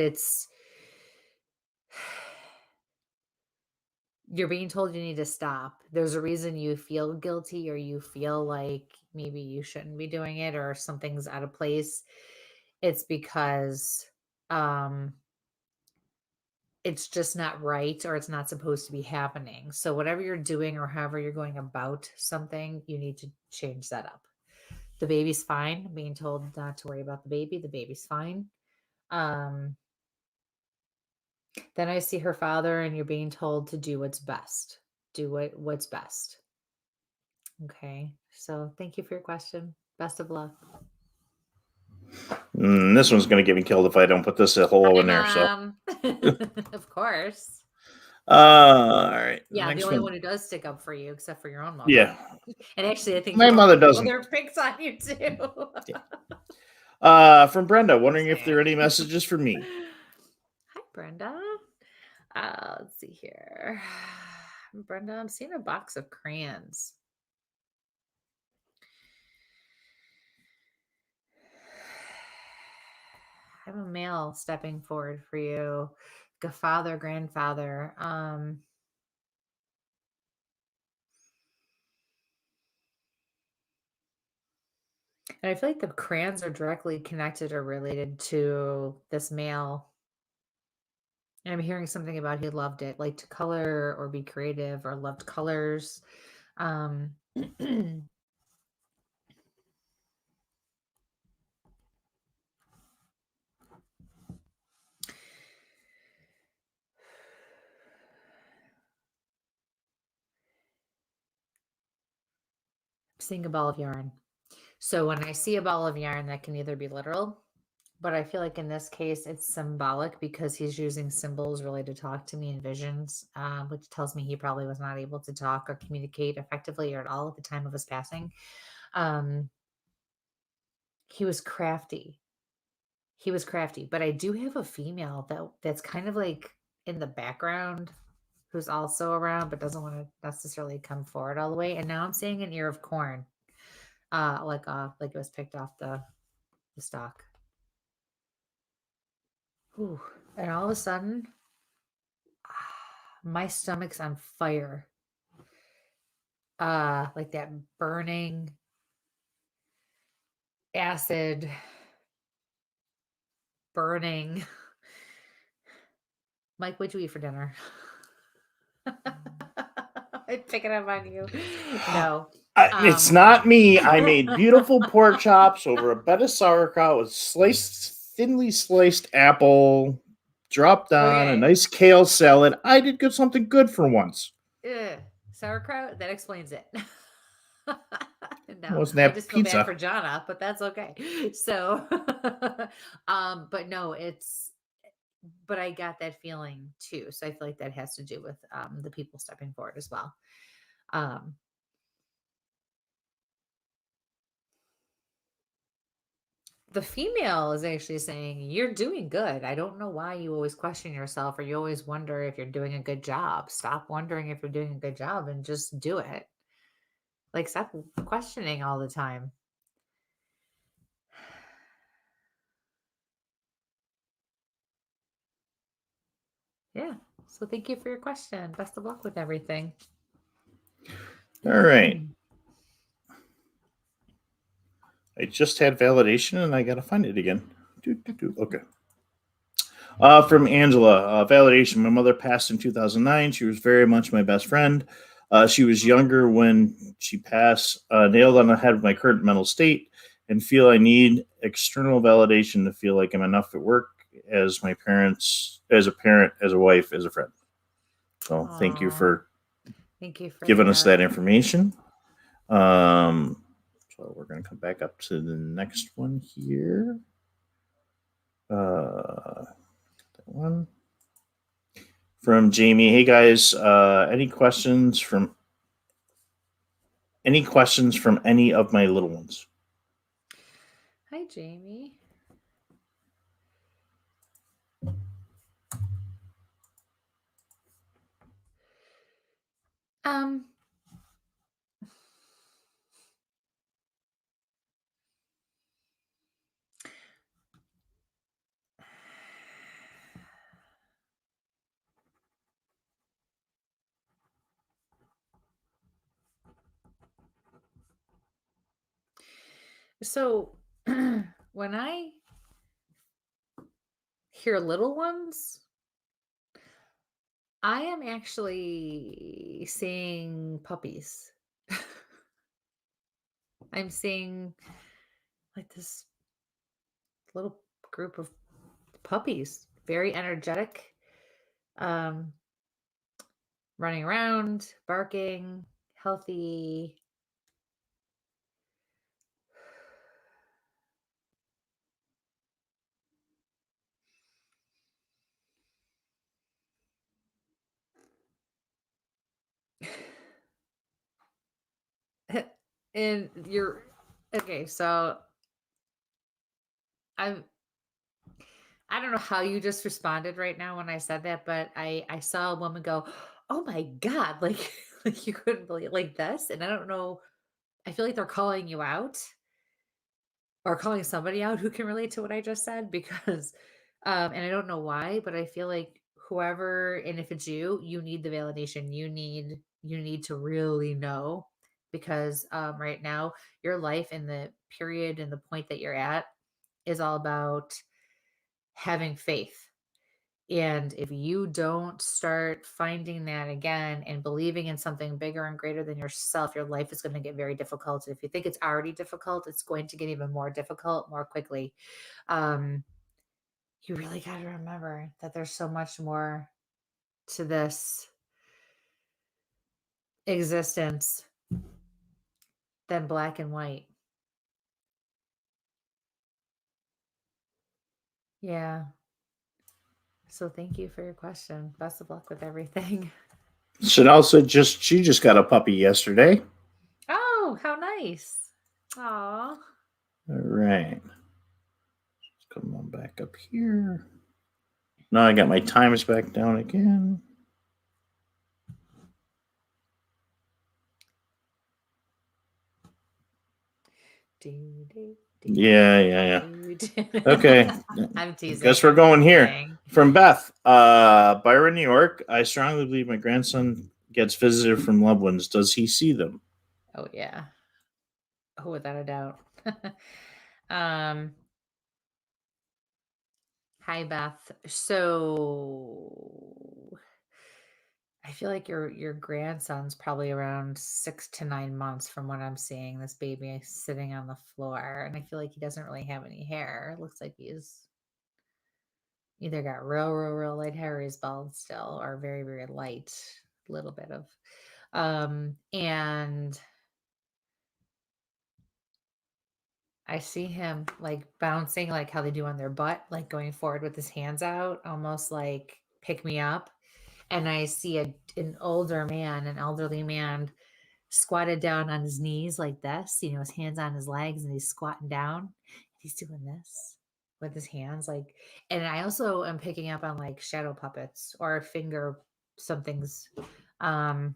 you're being told you need to stop. There's a reason you feel guilty or you feel like maybe you shouldn't be doing it or something's out of place. It's because it's just not right or it's not supposed to be happening. So whatever you're doing or however you're going about something, you need to change that up. The baby's fine. I'm being told not to worry about the baby. The baby's fine. Then I see her father and you're being told to do what's best. Do what's best. Okay. So thank you for your question. Best of luck. This one's going to get me killed if I don't put this hello in there. So, of course. All right. Yeah, the only one who does stick up for you, except for your own mother. Yeah. And actually, I think my mother doesn't. Mother picks on you too. From Brenda, wondering if there are any messages for me. Hi, Brenda. Let's see here. Brenda, I'm seeing a box of crayons. I have a male stepping forward for you, like a father, grandfather. And I feel like the crayons are directly connected or related to this male. And I'm hearing something about he loved it, like to color or be creative or loved colors. Seeing a ball of yarn. So when I see a ball of yarn, that can either be literal, but I feel like in this case, it's symbolic because he's using symbols really to talk to me in visions, which tells me he probably was not able to talk or communicate effectively or at all at the time of his passing. He was crafty. But I do have a female that's kind of like in the background who's also around but doesn't want to necessarily come forward all the way. And now I'm seeing an ear of corn. Like it was picked off the stalk. Whew. And all of a sudden, my stomach's on fire. Like that burning acid burning. Mike, what'd you eat for dinner? I'm picking up on you. No. It's not me. I made beautiful pork chops over a bed of sauerkraut with thinly sliced apple, dropped on a nice kale salad. I did something good for once. Sauerkraut? That explains it. No, Wasn't that I just pizza? feel bad for Jonna, but that's okay. So, but no, but I got that feeling too. So I feel like that has to do with the people stepping forward as well. the female is actually saying, you're doing good. I don't know why you always question yourself or you always wonder if you're doing a good job. Stop wondering if you're doing a good job and just do it. Like, stop questioning all the time. Yeah. So thank you for your question. Best of luck with everything. All right. I just had validation and I got to find it again. Okay. From Angela, validation. My mother passed in 2009. She was very much my best friend. She was younger when she passed, nailed on the head of my current mental state, and feel I need external validation to feel like I'm enough at work, as my parents, as a parent, as a wife, as a friend. So thank you for giving us that information. So we're going to come back up to the next one here. That one from Jamie. Hey guys, any questions from any of my little ones? Hi, Jamie. So when I hear little ones, I am actually seeing puppies. I'm seeing like this little group of puppies, very energetic, um, running around, barking, healthy. And you're okay, so I'm I don't know how you just responded right now when I said that, but I saw a woman go, "Oh my god," like like you couldn't believe like this, and I don't know, I feel like they're calling you out or calling somebody out who can relate to what I just said because and I don't know why, but I feel like whoever, and if it's you, you need the validation. You need to really know because right now your life and the period and the point that you're at is all about having faith. And if you don't start finding that again and believing in something bigger and greater than yourself, your life is going to get very difficult. If you think it's already difficult, it's going to get even more difficult more quickly. Um, you really got to remember that there's so much more to this existence than black and white. Yeah. So thank you for your question. Best of luck with everything. Chanel said she just got a puppy yesterday. Oh, how nice. Aw. All right. Let's come on back up here. Now I got my times back down again. Yeah. Okay. I'm teasing. Guess we're going here. From Beth, Byron, New York. I strongly believe my grandson gets visited from loved ones. Does he see them? Oh yeah. Oh, without a doubt. um Hi Beth. So I feel like your grandson's probably around 6 to 9 months from what I'm seeing. This baby sitting on the floor, and I feel like he doesn't really have any hair. Looks like he's either got real light hair or he's bald still, or very, very light, little bit of and I see him like bouncing like how they do on their butt, like going forward with his hands out, almost like pick me up. And I see an older man, an elderly man squatted down on his knees like this, his hands on his legs and he's squatting down. he's doing this with his hands, like, and I also am picking up on like shadow puppets or finger something's. Um,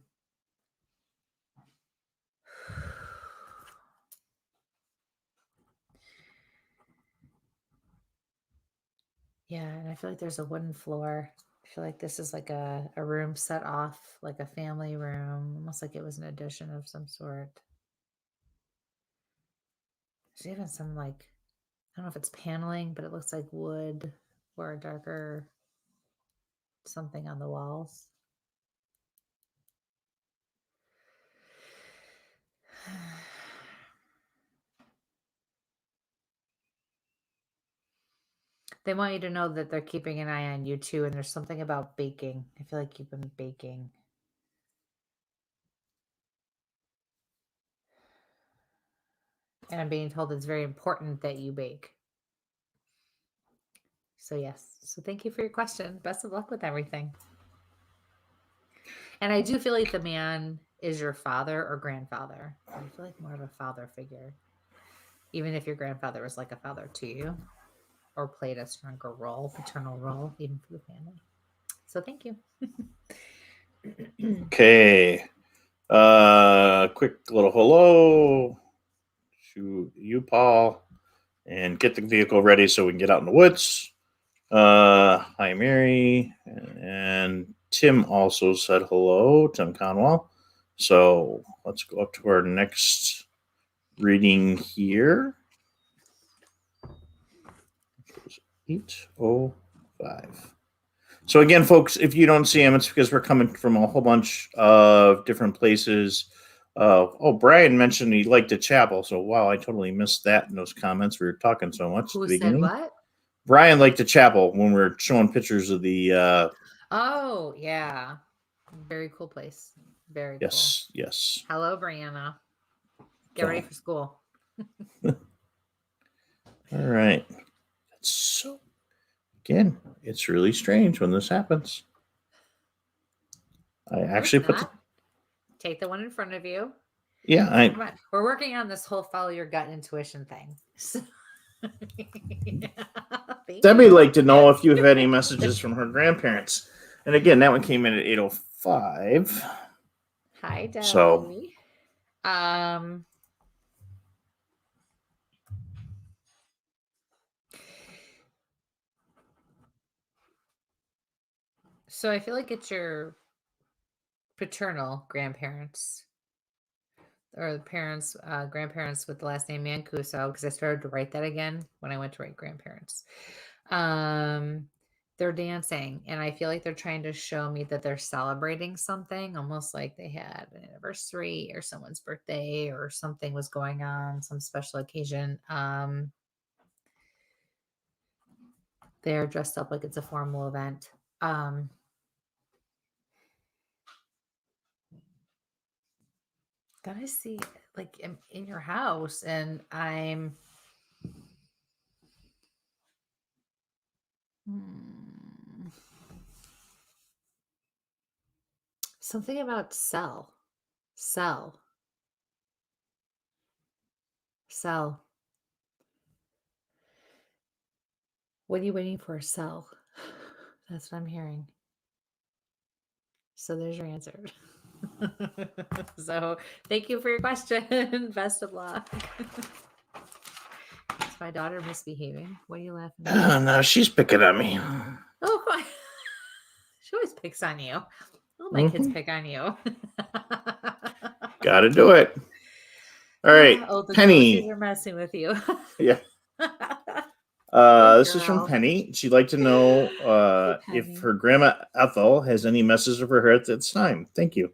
yeah, and I feel like there's a wooden floor. I feel like this is like a room set off, like a family room, almost like it was an addition of some sort. There's even some like, I don't know if it's paneling, but it looks like wood or a darker something on the walls. They want you to know that they're keeping an eye on you too, and there's something about baking. I feel like you've been baking. And I'm being told it's very important that you bake. So yes. So thank you for your question. Best of luck with everything. And I do feel like the man is your father or grandfather. I feel like more of a father figure. Even if your grandfather was like a father to you or played a stronger role, paternal role, even for the family. So thank you. Okay. Quick little hello to you, Paul, and get the vehicle ready so we can get out in the woods. Hi, Mary. And Tim also said hello, Tim Conwell. So let's go up to our next reading here. 8:05. So again, folks, if you don't see them, it's because we're coming from a whole bunch of different places. Brian mentioned he liked the chapel. So, wow, I totally missed that in those comments. We were talking so much Who at the beginning. said what? Brian liked the chapel when we were showing pictures of the... Oh, yeah. Very cool place. Very cool. Yes. Hello, Brianna. Get ready for school. All right. So, again, it's really strange when this happens. I actually put Take the one in front of you. Yeah, Come on. We're working on this whole follow your gut intuition thing. Debbie like to know if you've had any messages from her grandparents. And again, that one came in at 8:05. Hi, Debbie. So, so I feel like it's your paternal grandparents or parents, grandparents with the last name Mancuso, because I started to write that again when I went to write grandparents. They're dancing, and I feel like they're trying to show me that they're celebrating something, almost like they had an anniversary or someone's birthday or something was going on, some special occasion. They're dressed up like it's a formal event. That I see like in your house, and I'm something about sell. What are you waiting for? Sell. That's what I'm hearing. So there's your answer. So thank you for your question. Best of luck. Is my daughter misbehaving? What are you laughing at? Oh, no, she's picking on me. Oh, God. She always picks on you. All my kids pick on you. Gotta do it. All right, the Penny. Are messing with you. Yeah. This is from Penny. She'd like to know if her grandma Ethel has any messages for her at this time. Thank you.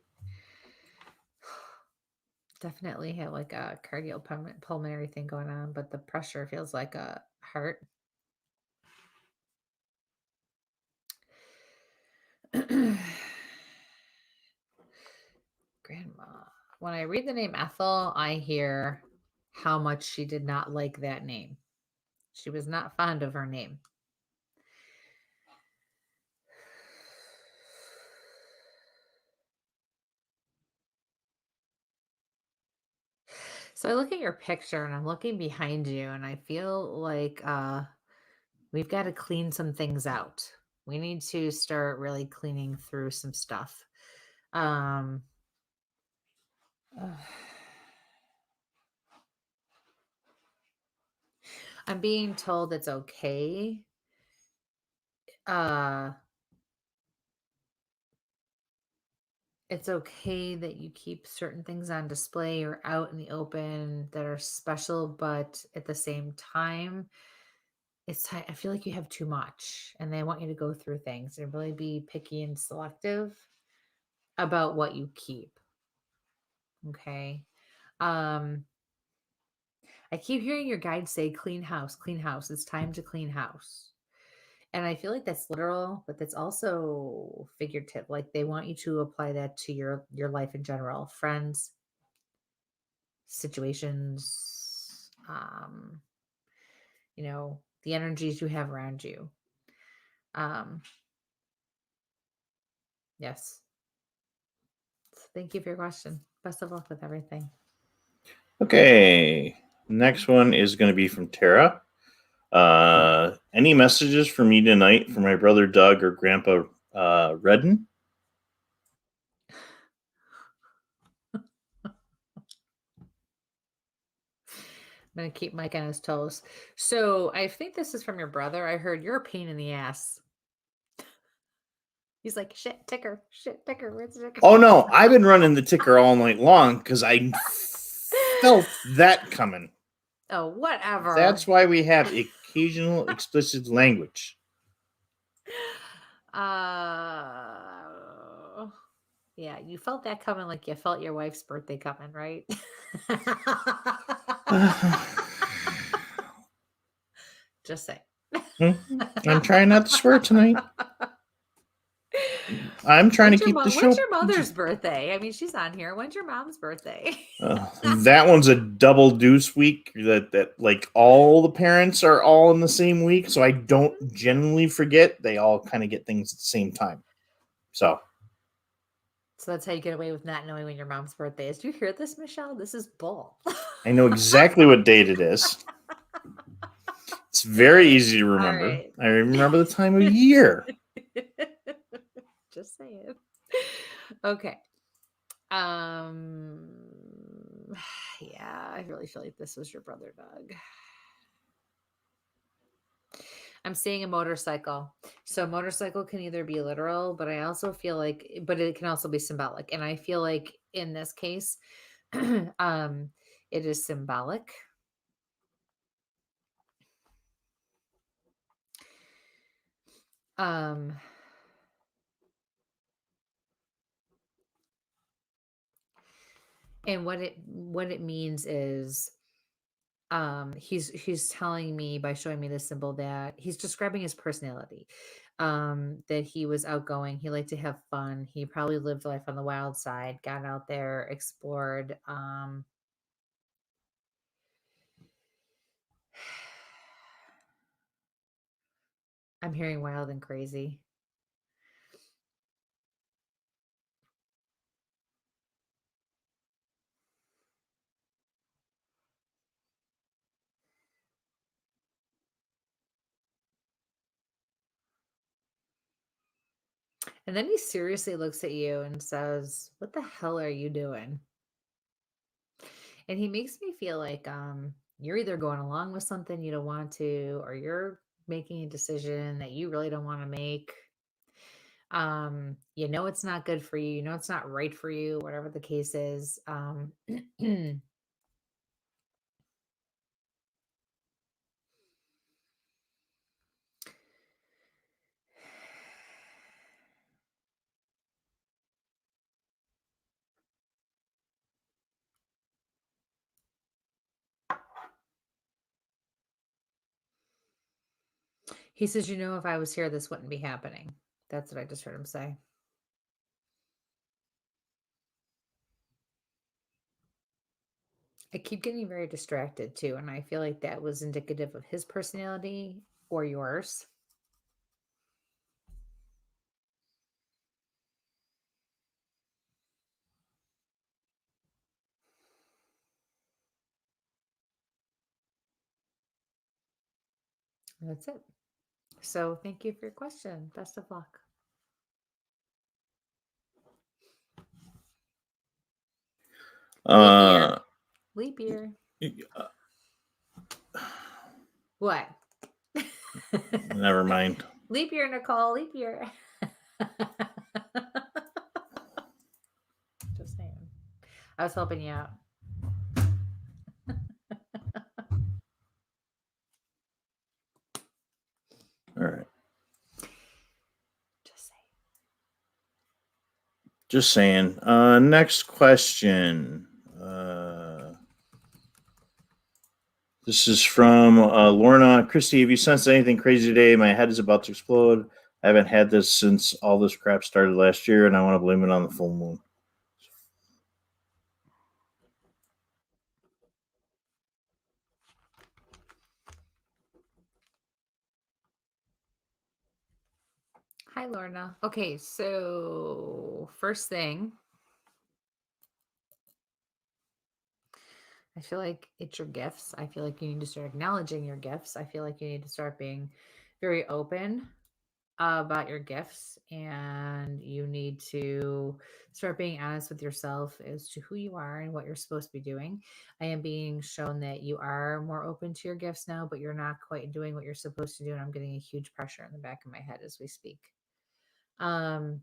Definitely have like a cardiopulmonary thing going on, but the pressure feels like a heart. Grandma. When I read the name Ethel, I hear how much she did not like that name. She was not fond of her name. So I look at your picture and I'm looking behind you and I feel like we've got to clean some things out. We need to start really cleaning through some stuff. Um I'm being told it's okay. Uh it's okay that you keep certain things on display or out in the open that are special, but at the same time, it's time. I feel like you have too much and they want you to go through things and really be picky and selective about what you keep. Okay. Um, I keep hearing your guide say clean house, clean house. It's time to clean house. And I feel like that's literal, but that's also figurative. Like they want you to apply that to your life in general, friends, situations, the energies you have around you. Um, yes. So thank you for your question. Best of luck with everything. Okay. Next one is going to be from Tara. Any messages for me tonight from my brother Doug or Grandpa Redden? I'm going to keep Mike on his toes. So I think this is from your brother. I heard you're a pain in the ass. He's like, shit ticker, where's the ticker? Oh no, I've been running the ticker all night long because I felt that coming. Oh, whatever. That's why we have occasional explicit language. Yeah, you felt that coming like you felt your wife's birthday coming, right? Just say. I'm trying not to swear tonight. I'm trying to keep the show. When's your mother's birthday? I mean, she's on here. When's your mom's birthday? That one's a double deuce week. That like all the parents are all in the same week, so I don't generally forget. They all kind of get things at the same time. So that's how you get away with not knowing when your mom's birthday is. Do you hear this, Michelle? This is bull. I know exactly what date it is. It's very easy to remember. Right. I remember the time of year. Just saying. Okay. Yeah, I really feel like this was your brother, Doug. I'm seeing a motorcycle. So motorcycle can either be literal, but I also feel like, but it can also be symbolic. And I feel like in this case, it is symbolic. And what it means is he's telling me by showing me this symbol that he's describing his personality, that he was outgoing, he liked to have fun, he probably lived life on the wild side, got out there, explored. I'm hearing wild and crazy. And then he seriously looks at you and says, "What the hell are you doing?" And he makes me feel like you're either going along with something you don't want to, or you're making a decision that you really don't want to make. It's not good for you, it's not right for you, whatever the case is. He says, if I was here, this wouldn't be happening. That's what I just heard him say. I keep getting very distracted too, and I feel like that was indicative of his personality or yours. That's it. So thank you for your question. Best of luck. Leap year. What? Never mind. Leap year, Nicole. Leap year. Just saying. I was helping you out. All right. Just Just saying. saying. Next question. This is from Lorna. Kristie, have you sensed anything crazy today? My head is about to explode. I haven't had this since all this crap started last year, and I want to blame it on the full moon. Hi, Lorna. Okay, so first thing, I feel like it's your gifts. I feel like you need to start acknowledging your gifts. I feel like you need to start being very open about your gifts, and you need to start being honest with yourself as to who you are and what you're supposed to be doing. I am being shown that you are more open to your gifts now, but you're not quite doing what you're supposed to do. And I'm getting a huge pressure in the back of my head as we speak. Um,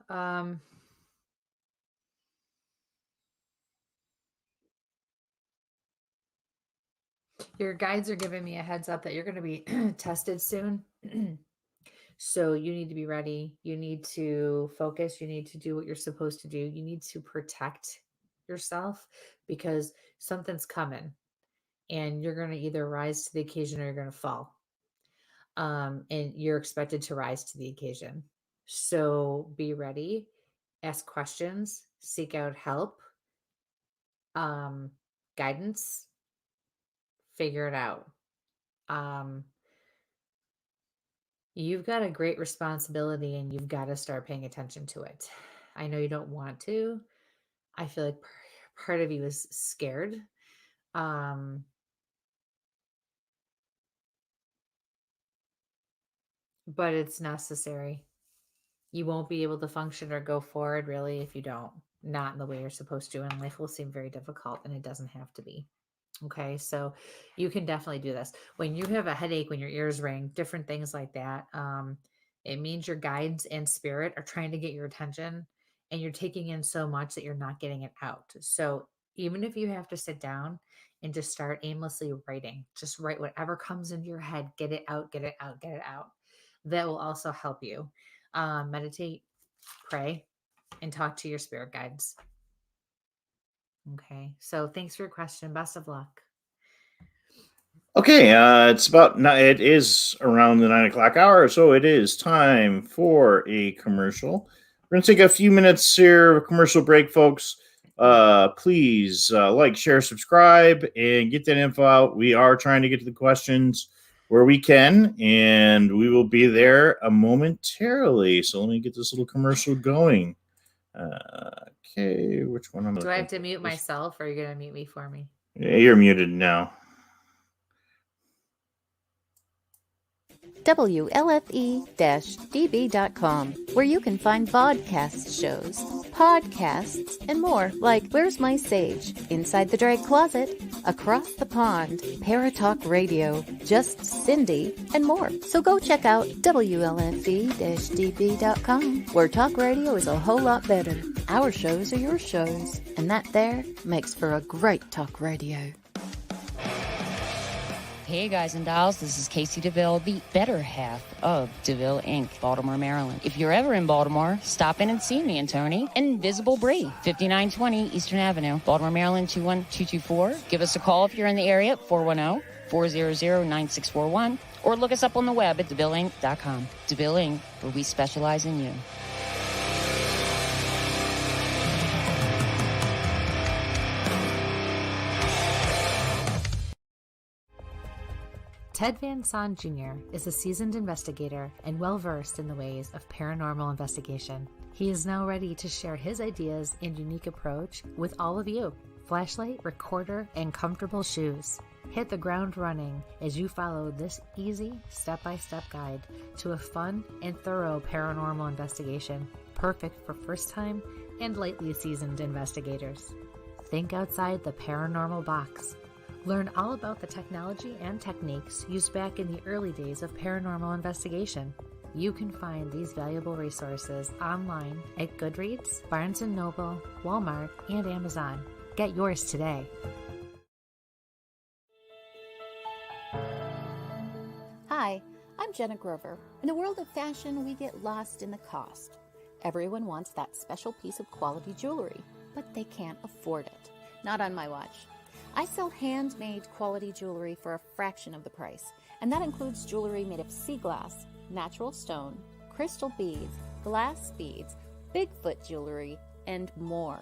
um, Your guides are giving me a heads up that you're going to be tested soon. So you need to be ready. You need to focus. You need to do what you're supposed to do. You need to protect yourself because something's coming and you're going to either rise to the occasion or you're going to fall. And you're expected to rise to the occasion. So be ready, ask questions, seek out help, guidance, figure it out. You've got a great responsibility and you've got to start paying attention to it. I know you don't want to. I feel like part of you is scared. But it's necessary. You won't be able to function or go forward really if you don't, not in the way you're supposed to. And life will seem very difficult and it doesn't have to be. Okay, so you can definitely do this. When you have a headache, when your ears ring, different things like that, it means your guides and spirit are trying to get your attention and you're taking in so much that you're not getting it out. So even if you have to sit down and just start aimlessly writing, just write whatever comes into your head, get it out, get it out, get it out. That will also help you. Meditate, pray, and talk to your spirit guides. Okay, so thanks for your question. Best of luck. Okay, it is around the 9 o'clock hour, so it is time for a commercial. We're going to take a few minutes here, commercial break, folks. Please like, share, subscribe, and get that info out. We are trying to get to the questions where we can, and we will be there momentarily. So let me get this little commercial going. Okay, which one am I? Do I have to mute myself, or are you going to mute me for me? Yeah, you're muted now. WLFE-DB.com, where you can find vodcast shows, podcasts, and more like Where's My Sage, Inside the Drag Closet, Across the Pond, Paratalk Radio, Just Cindy, and more. So go check out WLFE-DB.com, where talk radio is a whole lot better. Our shows are your shows, and that there makes for a great talk radio. Hey guys and dolls, this is Casey DeVille, the better half of DeVille Inc., Baltimore, Maryland. If you're ever in Baltimore, stop in and see me and Tony. Invisible Brie, 5920 Eastern Avenue, Baltimore, Maryland, 21224. Give us a call if you're in the area at 410-400-9641, or look us up on the web at DeVilleInc.com. DeVille Inc., where we specialize in you. Ted Van Son Jr. is a seasoned investigator and well-versed in the ways of paranormal investigation. He is now ready to share his ideas and unique approach with all of you. Flashlight, recorder, and comfortable shoes. Hit the ground running as you follow this easy step-by-step guide to a fun and thorough paranormal investigation, perfect for first-time and lightly seasoned investigators. Think outside the paranormal box. Learn all about the technology and techniques used back in the early days of paranormal investigation. You can find these valuable resources online at Goodreads, Barnes & Noble, Walmart, and Amazon. Get yours today. Hi, I'm Jenna Grover. In the world of fashion, we get lost in the cost. Everyone wants that special piece of quality jewelry, but they can't afford it. Not on my watch. I sell handmade quality jewelry for a fraction of the price, and that includes jewelry made of sea glass, natural stone, crystal beads, glass beads, Bigfoot jewelry, and more.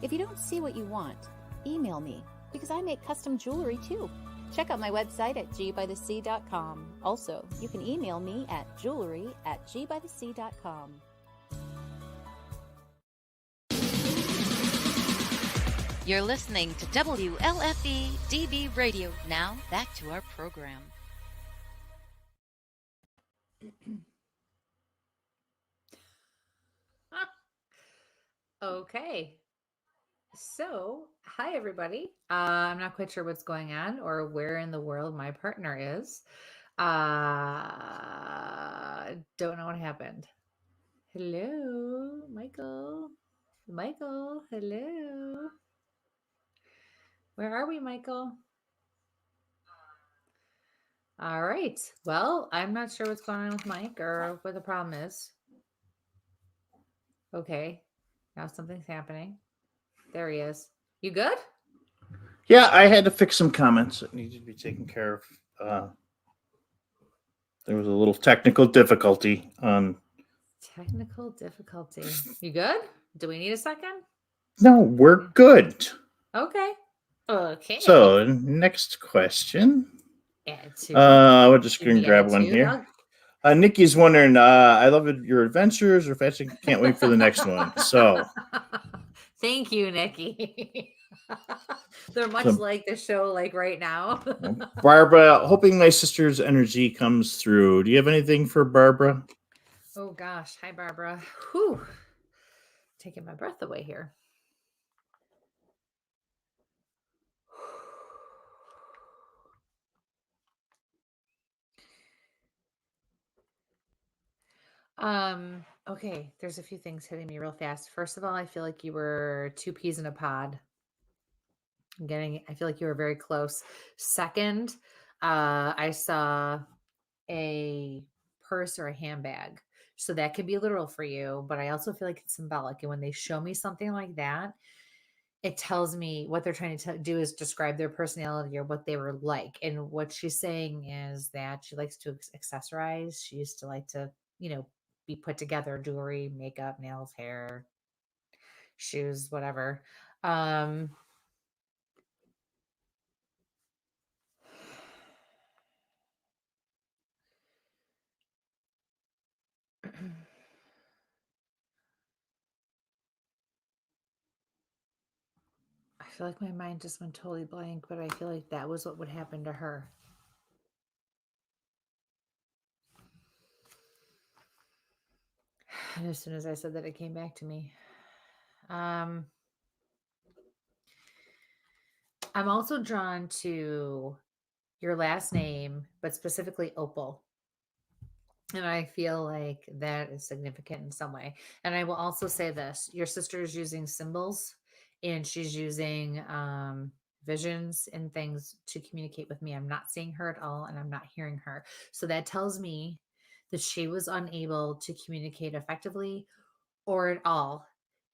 If you don't see what you want, email me, because I make custom jewelry too. Check out my website at gbythesea.com. Also, you can email me at jewelry@gbythesea.com. You're listening to WLFE DB Radio. Now, back to our program. Okay. So, hi everybody. I'm not quite sure what's going on or where in the world my partner is. Don't know what happened. Hello, Michael. Michael, hello. Where are we, Michael? All right. Well, I'm not sure what's going on with Mike or what the problem is. Okay. Now something's happening. There he is. You good? Yeah, I had to fix some comments that needed to be taken care of. There was a little technical difficulty on. Technical difficulty. You good? Do we need a second? No, we're good. Okay. Okay. So, next question. Attitude. We're just Give going to me grab one attitude. here. Nikki's wondering, I love your adventures or fashion. Can't wait for the next one. So, thank you, Nikki. They're much So- like the show, like right now. Barbara, hoping my sister's energy comes through. Do you have anything for Barbara? Oh gosh. Hi, Barbara. Whew. Taking my breath away here. Okay, there's a few things hitting me real fast. First of all, I feel like you were two peas in a pod. I feel like you were very close. Second, I saw a purse or a handbag. So that could be literal for you, but I also feel like it's symbolic. And when they show me something like that, it tells me what they're trying to do is describe their personality or what they were like. And what she's saying is that she likes to accessorize. She used to like to, be put together, jewelry, makeup, nails, hair, shoes, whatever. I feel like my mind just went totally blank, but I feel like that was what would happen to her. And as soon as I said that, it came back to me. I'm also drawn to your last name, but specifically Opal. And I feel like that is significant in some way. And I will also say this, your sister is using symbols and she's using visions and things to communicate with me. I'm not seeing her at all and I'm not hearing her. So that tells me that she was unable to communicate effectively or at all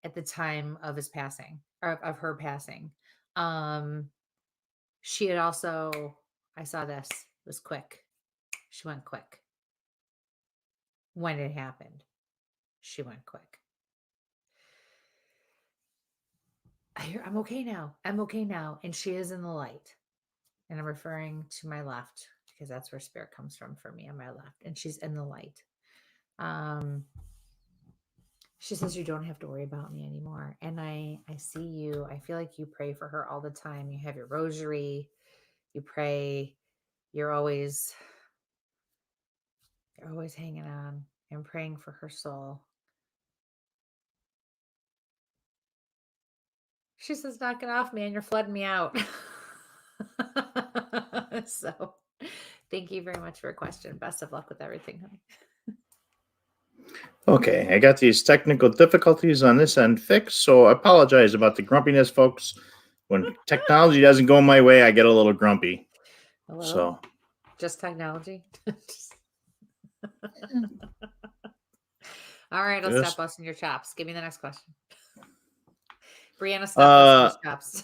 at the time of his passing or of her passing. She had also, I saw this, it was quick. She went quick. When it happened, she went quick. I'm okay now. I'm okay now. And she is in the light. And I'm referring to my left because that's where spirit comes from for me on my left, and she's in the light. Um, she says you don't have to worry about me anymore, and I see you. I feel like you pray for her all the time. You have your rosary, you pray. You're always hanging on and praying for her soul. She says, knock it off, man. You're flooding me out. So thank you very much for your question. Best of luck with everything, honey. Okay, I got these technical difficulties on this end fixed, so I apologize about the grumpiness, folks. When technology doesn't go my way, I get a little grumpy. Hello? So Just technology? All right, I'll stop busting your chops. Give me the next question. Brianna, stop busting your chops.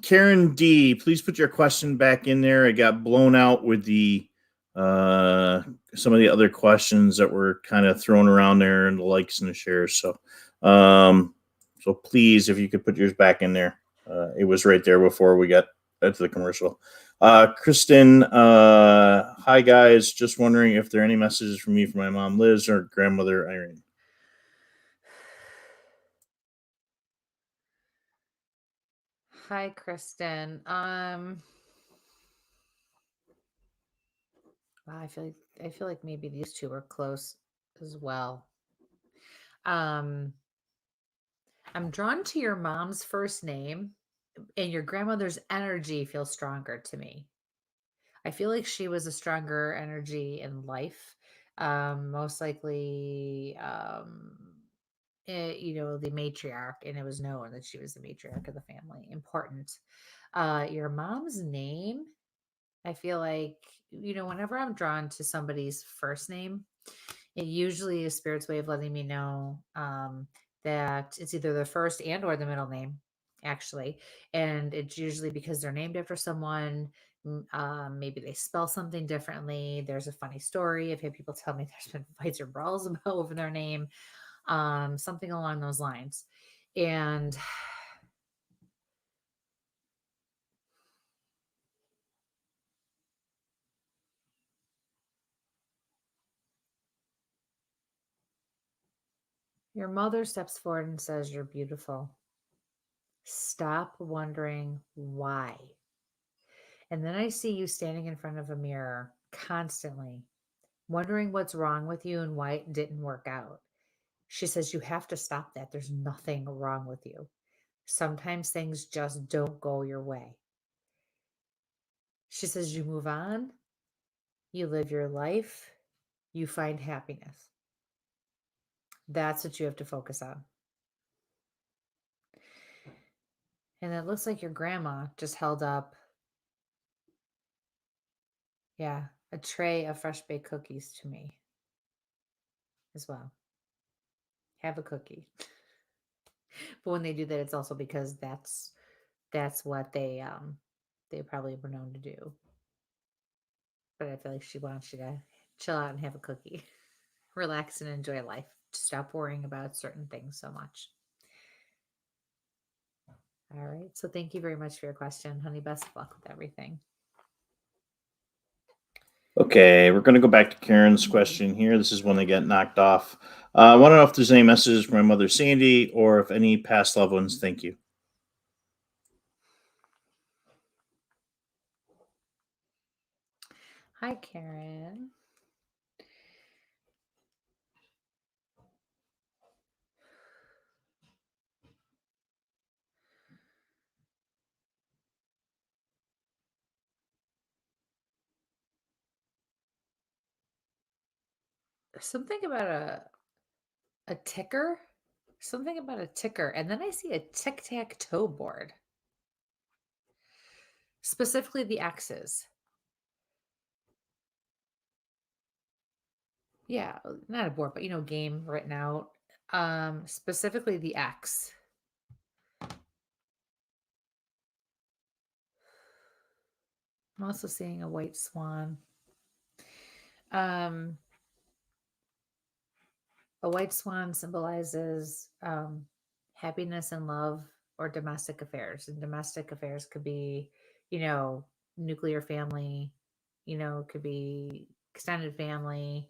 Karen D, please put your question back in there. It got blown out with the some of the other questions that were kind of thrown around there and the likes and the shares. So so please, if you could put yours back in there. It was right there before we got to the commercial. Kristen, hi guys. Just wondering if there are any messages from me for my mom Liz or grandmother Irene. Hi, Kristen. Wow, I feel like maybe these two are close as well. I'm drawn to your mom's first name, and your grandmother's energy feels stronger to me. I feel like she was a stronger energy in life. Most likely, the matriarch, and it was known that she was the matriarch of the family. Important. Your mom's name, I feel like, whenever I'm drawn to somebody's first name, it usually is spirit's way of letting me know that it's either the first and or the middle name, actually. And it's usually because they're named after someone. Maybe they spell something differently. There's a funny story. I've had people tell me there's been fights or brawls about over their name, something along those lines. And your mother steps forward and says, "You're beautiful. Stop wondering why." And then I see you standing in front of a mirror constantly, wondering what's wrong with you and why it didn't work out. She says, you have to stop that. There's nothing wrong with you. Sometimes things just don't go your way. She says, you move on, you live your life, you find happiness. That's what you have to focus on. And it looks like your grandma just held up, a tray of fresh baked cookies to me as well. Have a cookie. But when they do that, it's also because that's what they probably were known to do. But I feel like she wants you to chill out and have a cookie, relax and enjoy life. Stop worrying about certain things so much. All right. So thank you very much for your question, honey. Best of luck with everything. Okay, we're going to go back to Karen's question here. This is when they get knocked off. I want to know if there's any messages from my mother, Sandy, or if any past loved ones. Thank you. Hi, Karen. Something about a ticker. Something about a ticker. And then I see a tic-tac-toe board. Specifically the X's. Yeah, not a board, but game written out. Specifically the X. I'm also seeing a white swan. A white swan symbolizes happiness and love or domestic affairs. And domestic affairs could be, nuclear family, it could be extended family,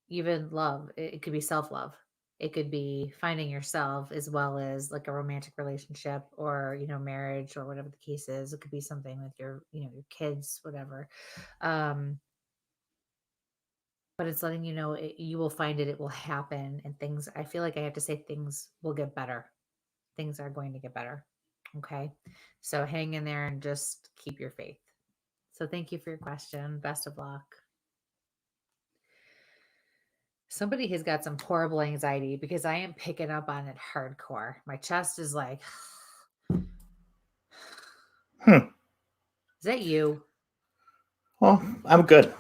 even love. It could be self-love. It could be finding yourself as well as like a romantic relationship or, marriage or whatever the case is. It could be something with your kids, whatever. But it's letting you know you will find it will happen, and things, I feel like I have to say things will get better. Things are going to get better. Okay. So hang in there and just keep your faith. So thank you for your question. Best of luck. Somebody has got some horrible anxiety because I am picking up on it hardcore. My chest is like, Hmm. Is that you? Well, I'm good.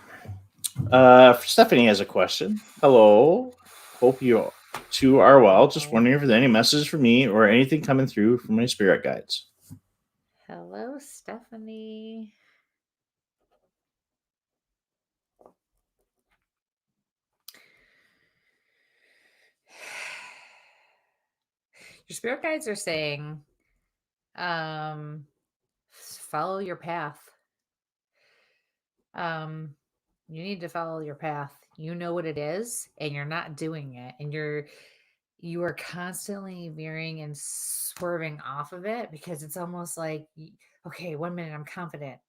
Stephanie has a question. Hello. Hope you two are well. Just wondering if there's any messages for me or anything coming through from my spirit guides. Hello, Stephanie. Your spirit guides are saying, follow your path. You need to follow your path. You know what it is, and you're not doing it, and you are constantly veering and swerving off of it because it's almost like, okay, 1 minute I'm confident,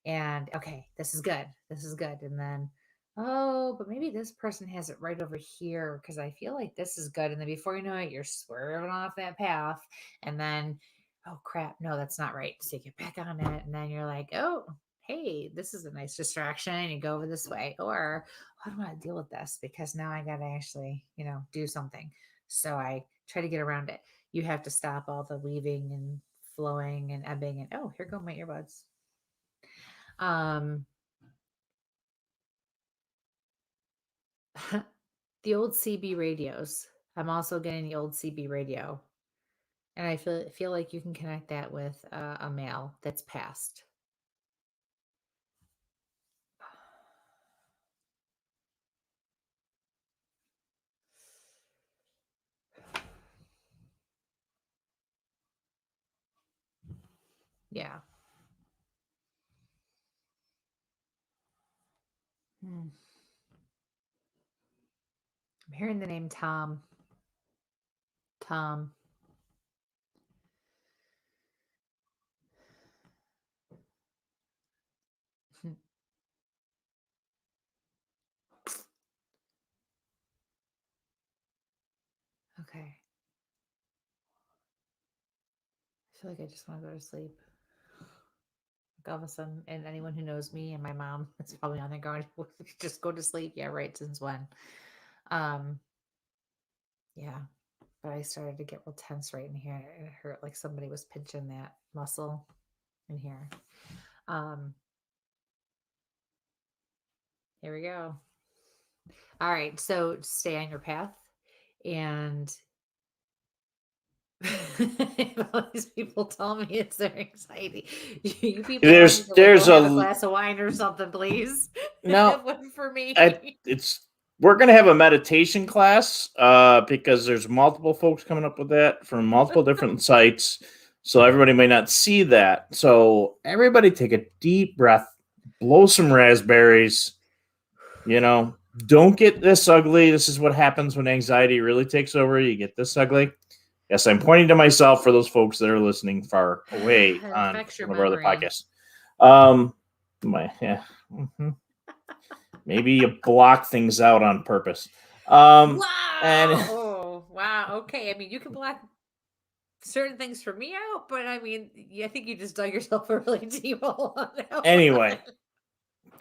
and okay, this is good, and then, oh, but maybe this person has it right over here because I feel like this is good, and then before you know it, you're swerving off that path, and then, oh crap, no, that's not right. So you get back on it, and then you're like, oh, hey, this is a nice distraction. You go over this way, or I don't want to deal with this because now I got to actually, do something. So I try to get around it. You have to stop all the weaving and flowing and ebbing and, oh, here go my earbuds. The old CB radios. I'm also getting the old CB radio. And I feel like you can connect that with a male that's passed. Yeah. I'm hearing the name Tom. Tom. Okay. I feel like I just want to go to sleep. Like all of a sudden, and anyone who knows me and my mom, it's probably on there going, just go to sleep. Yeah, right. Since when? Yeah. But I started to get real tense right in here. It hurt like somebody was pinching that muscle in here. Here we go. All right. So stay on your path, and all these people tell me it's their anxiety. You people all need to like, go have a glass of wine or something, please. No, One for me. We're gonna have a meditation class because there's multiple folks coming up with that from multiple different sites, so everybody may not see that. So everybody take a deep breath, blow some raspberries. Don't get this ugly. This is what happens when anxiety really takes over. You get this ugly. Yes, I'm pointing to myself for those folks that are listening far away on one of our other podcasts. Maybe you block things out on purpose. Wow. Wow. Okay. I mean, you can block certain things from me out, but I mean, I think you just dug yourself a really deep hole on that. Anyway,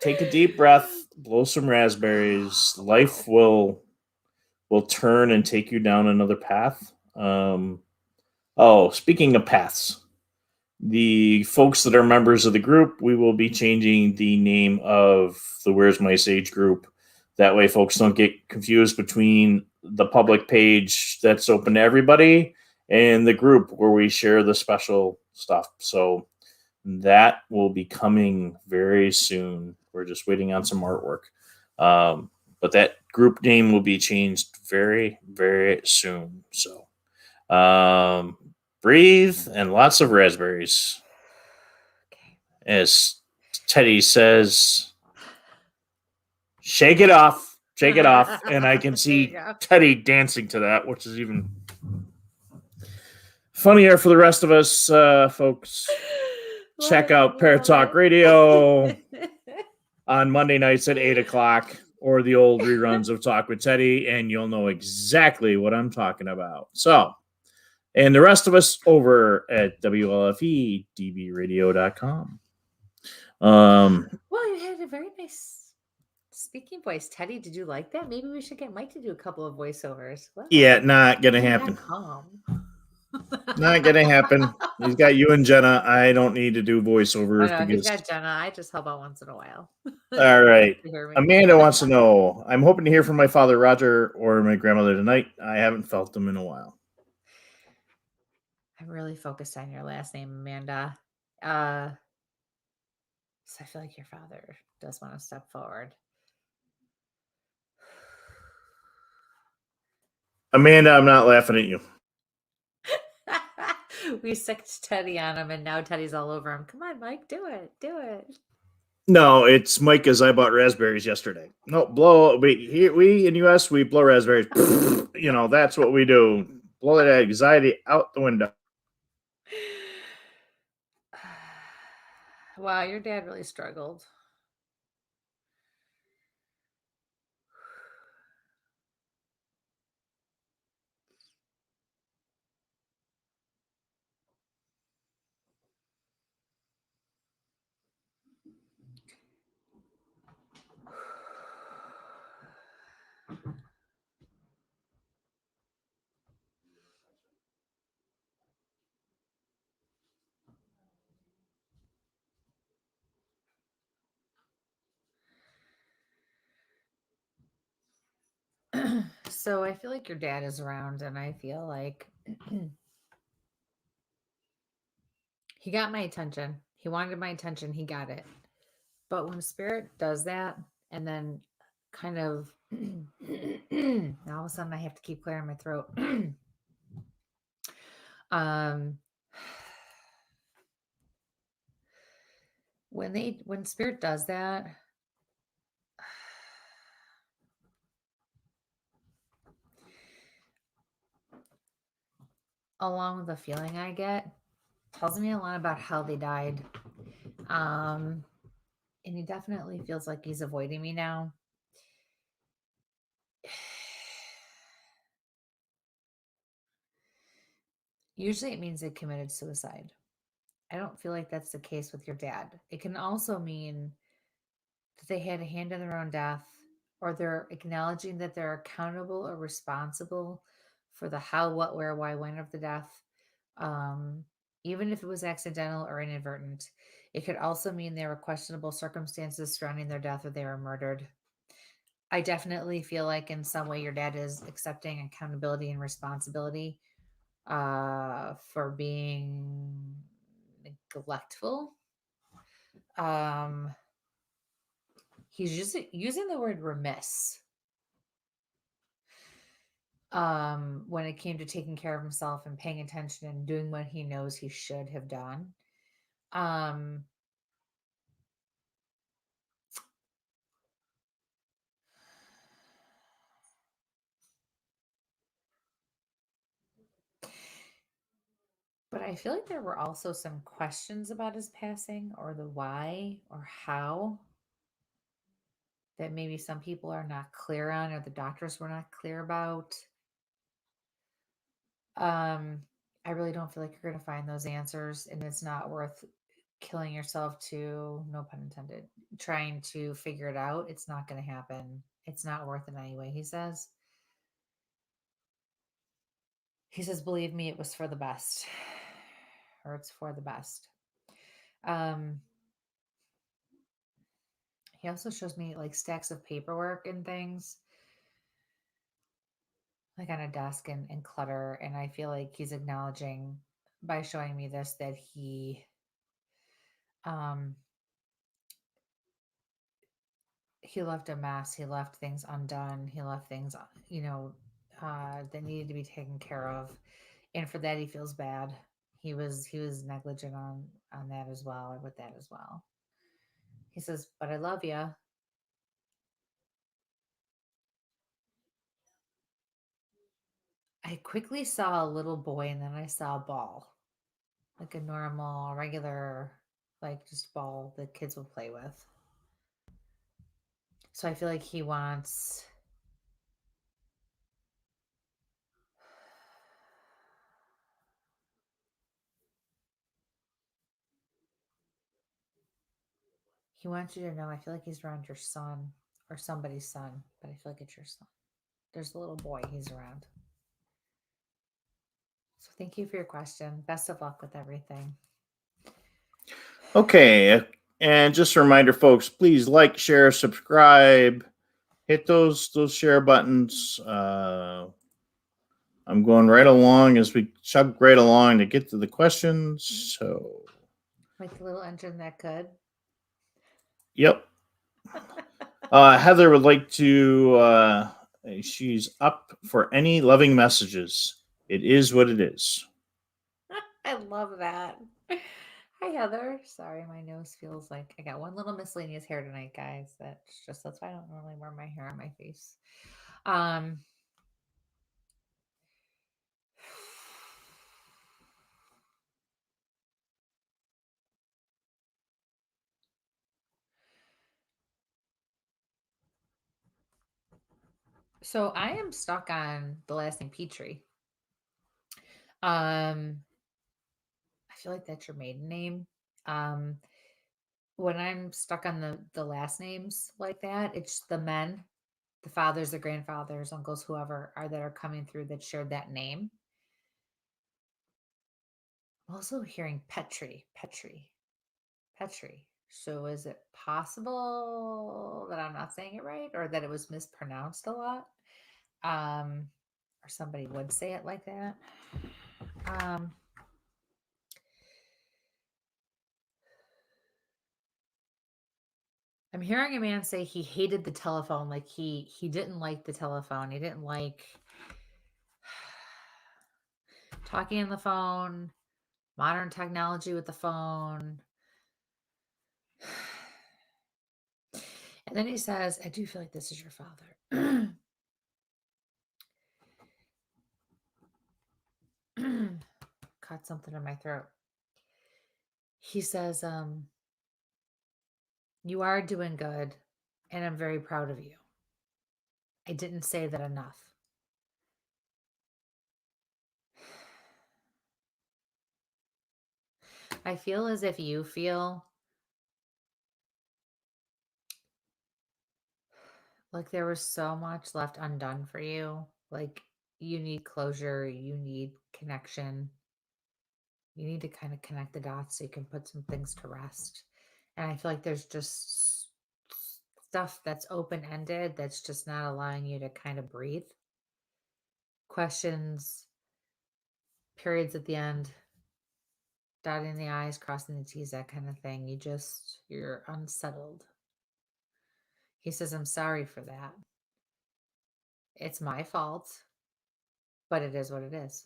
take a deep breath, blow some raspberries. Life will turn and take you down another path. Speaking of paths, the folks that are members of the group, we will be changing the name of the Where's My Sage group. That way folks don't get confused between the public page that's open to everybody and the group where we share the special stuff. So that will be coming very soon. We're just waiting on some artwork. But that group name will be changed very, very soon. So breathe and lots of raspberries. Okay. As Teddy says, shake it off, and I can see Teddy dancing to that, which is even funnier for the rest of us, folks. Check out Paratalk Radio on Monday nights at 8 o'clock, or the old reruns of Talk with Teddy, and you'll know exactly what I'm talking about. So, and the rest of us over at WLFEDBradio.com. Well, you had a very nice speaking voice. Teddy, did you like that? Maybe we should get Mike to do a couple of voiceovers. Wow. Yeah, not going to happen. Not going to happen. He's got you and Jenna. I don't need to do voiceovers. Oh, no, he's got Jenna. I just help out once in a while. All right. Amanda wants to know, I'm hoping to hear from my father, Roger, or my grandmother tonight. I haven't felt them in a while. I'm really focused on your last name, Amanda. So I feel like your father does want to step forward. Amanda, I'm not laughing at you. We sicked Teddy on him, and now Teddy's all over him. Come on, Mike, do it. Do it. No, it's Mike, because I bought raspberries yesterday. No, we in U.S., we blow raspberries. That's what we do. Blow that anxiety out the window. Wow, your dad really struggled. So I feel like your dad is around, and I feel like he got my attention. He wanted my attention. He got it. But when spirit does that, and then kind of now all of a sudden I have to keep clearing my throat. When spirit does that, along with the feeling I get, tells me a lot about how they died. And he definitely feels like he's avoiding me now. Usually it means they committed suicide. I don't feel like that's the case with your dad. It can also mean that they had a hand in their own death, or they're acknowledging that they're accountable or responsible for the how, what, where, why, when of the death. Even if it was accidental or inadvertent. It could also mean there were questionable circumstances surrounding their death, or they were murdered. I definitely feel like in some way your dad is accepting accountability and responsibility for being neglectful. He's using the word remiss when it came to taking care of himself and paying attention and doing what he knows he should have done. But I feel like there were also some questions about his passing, or the why or how, that maybe some people are not clear on, or the doctors were not clear about. I really don't feel like you're going to find those answers, and it's not worth killing yourself to, no pun intended, trying to figure it out. It's not going to happen. It's not worth it anyway, he says. He says, believe me, it was for the best, or it's for the best. He also shows me like stacks of paperwork and things, like on a desk and clutter. And I feel like he's acknowledging by showing me this that he left a mess. He left things undone. He left things, that needed to be taken care of. And for that, he feels bad. He was negligent on that as well, or with that as well. He says, but I love you. I quickly saw a little boy and then I saw a ball, like a normal, regular, like just ball that kids will play with. So I feel like he wants. He wants you to know. I feel like he's around your son or somebody's son, but I feel like it's your son. There's a little boy he's around. So thank you for your question. Best of luck with everything. Okay, and just a reminder, folks, please like, share, subscribe, hit those share buttons. I'm going right along as we chug right along to get to the questions. So, Like the little engine that could. yep. Heather would like to. She's up for any loving messages. It is what it is. I love that. Hi, Heather. Sorry, my nose feels like I got one little miscellaneous that's tonight, guys. That's why I don't normally wear my hair on my face. So I am stuck on the last name Petrie. I feel like that's your maiden name. When I'm stuck on the last names like that, it's the men, the fathers, the grandfathers, uncles, whoever are that are coming through that shared that name. I'm also hearing Petrie. So is it possible that I'm not saying it right or that it was mispronounced a lot? Or somebody would say it like that. I'm hearing a man say he hated the telephone, like he didn't like the telephone. He didn't like talking on the phone, modern technology with the phone. And then he says, I do feel like this is your father. Caught something in my throat. He says, you are doing good, and I'm very proud of you. I didn't say that enough. I feel as if you feel like there was so much left undone for you. Like you need closure, you need connection. You need to kind of connect the dots so you can put some things to rest. And I feel like there's just stuff that's open-ended that's just not allowing you to kind of breathe. Questions, periods at the end, dotting the I's, crossing the T's, that kind of thing. You're unsettled. He says, I'm sorry for that. It's my fault, but it is what it is.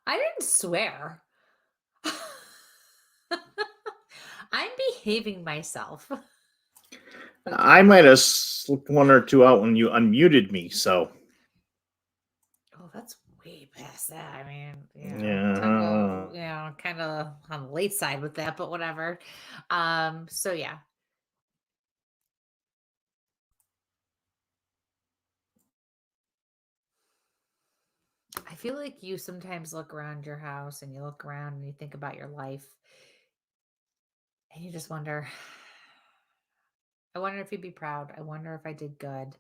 I didn't swear. I'm behaving myself. I might have slipped one or two out when you unmuted me, so. Oh, that's way past that. I mean, Yeah. kind of on the late side with that, but whatever. So yeah. I feel like you sometimes look around your house and you look around and you think about your life and you just wonder, I wonder if you'd be proud. I wonder if I did good.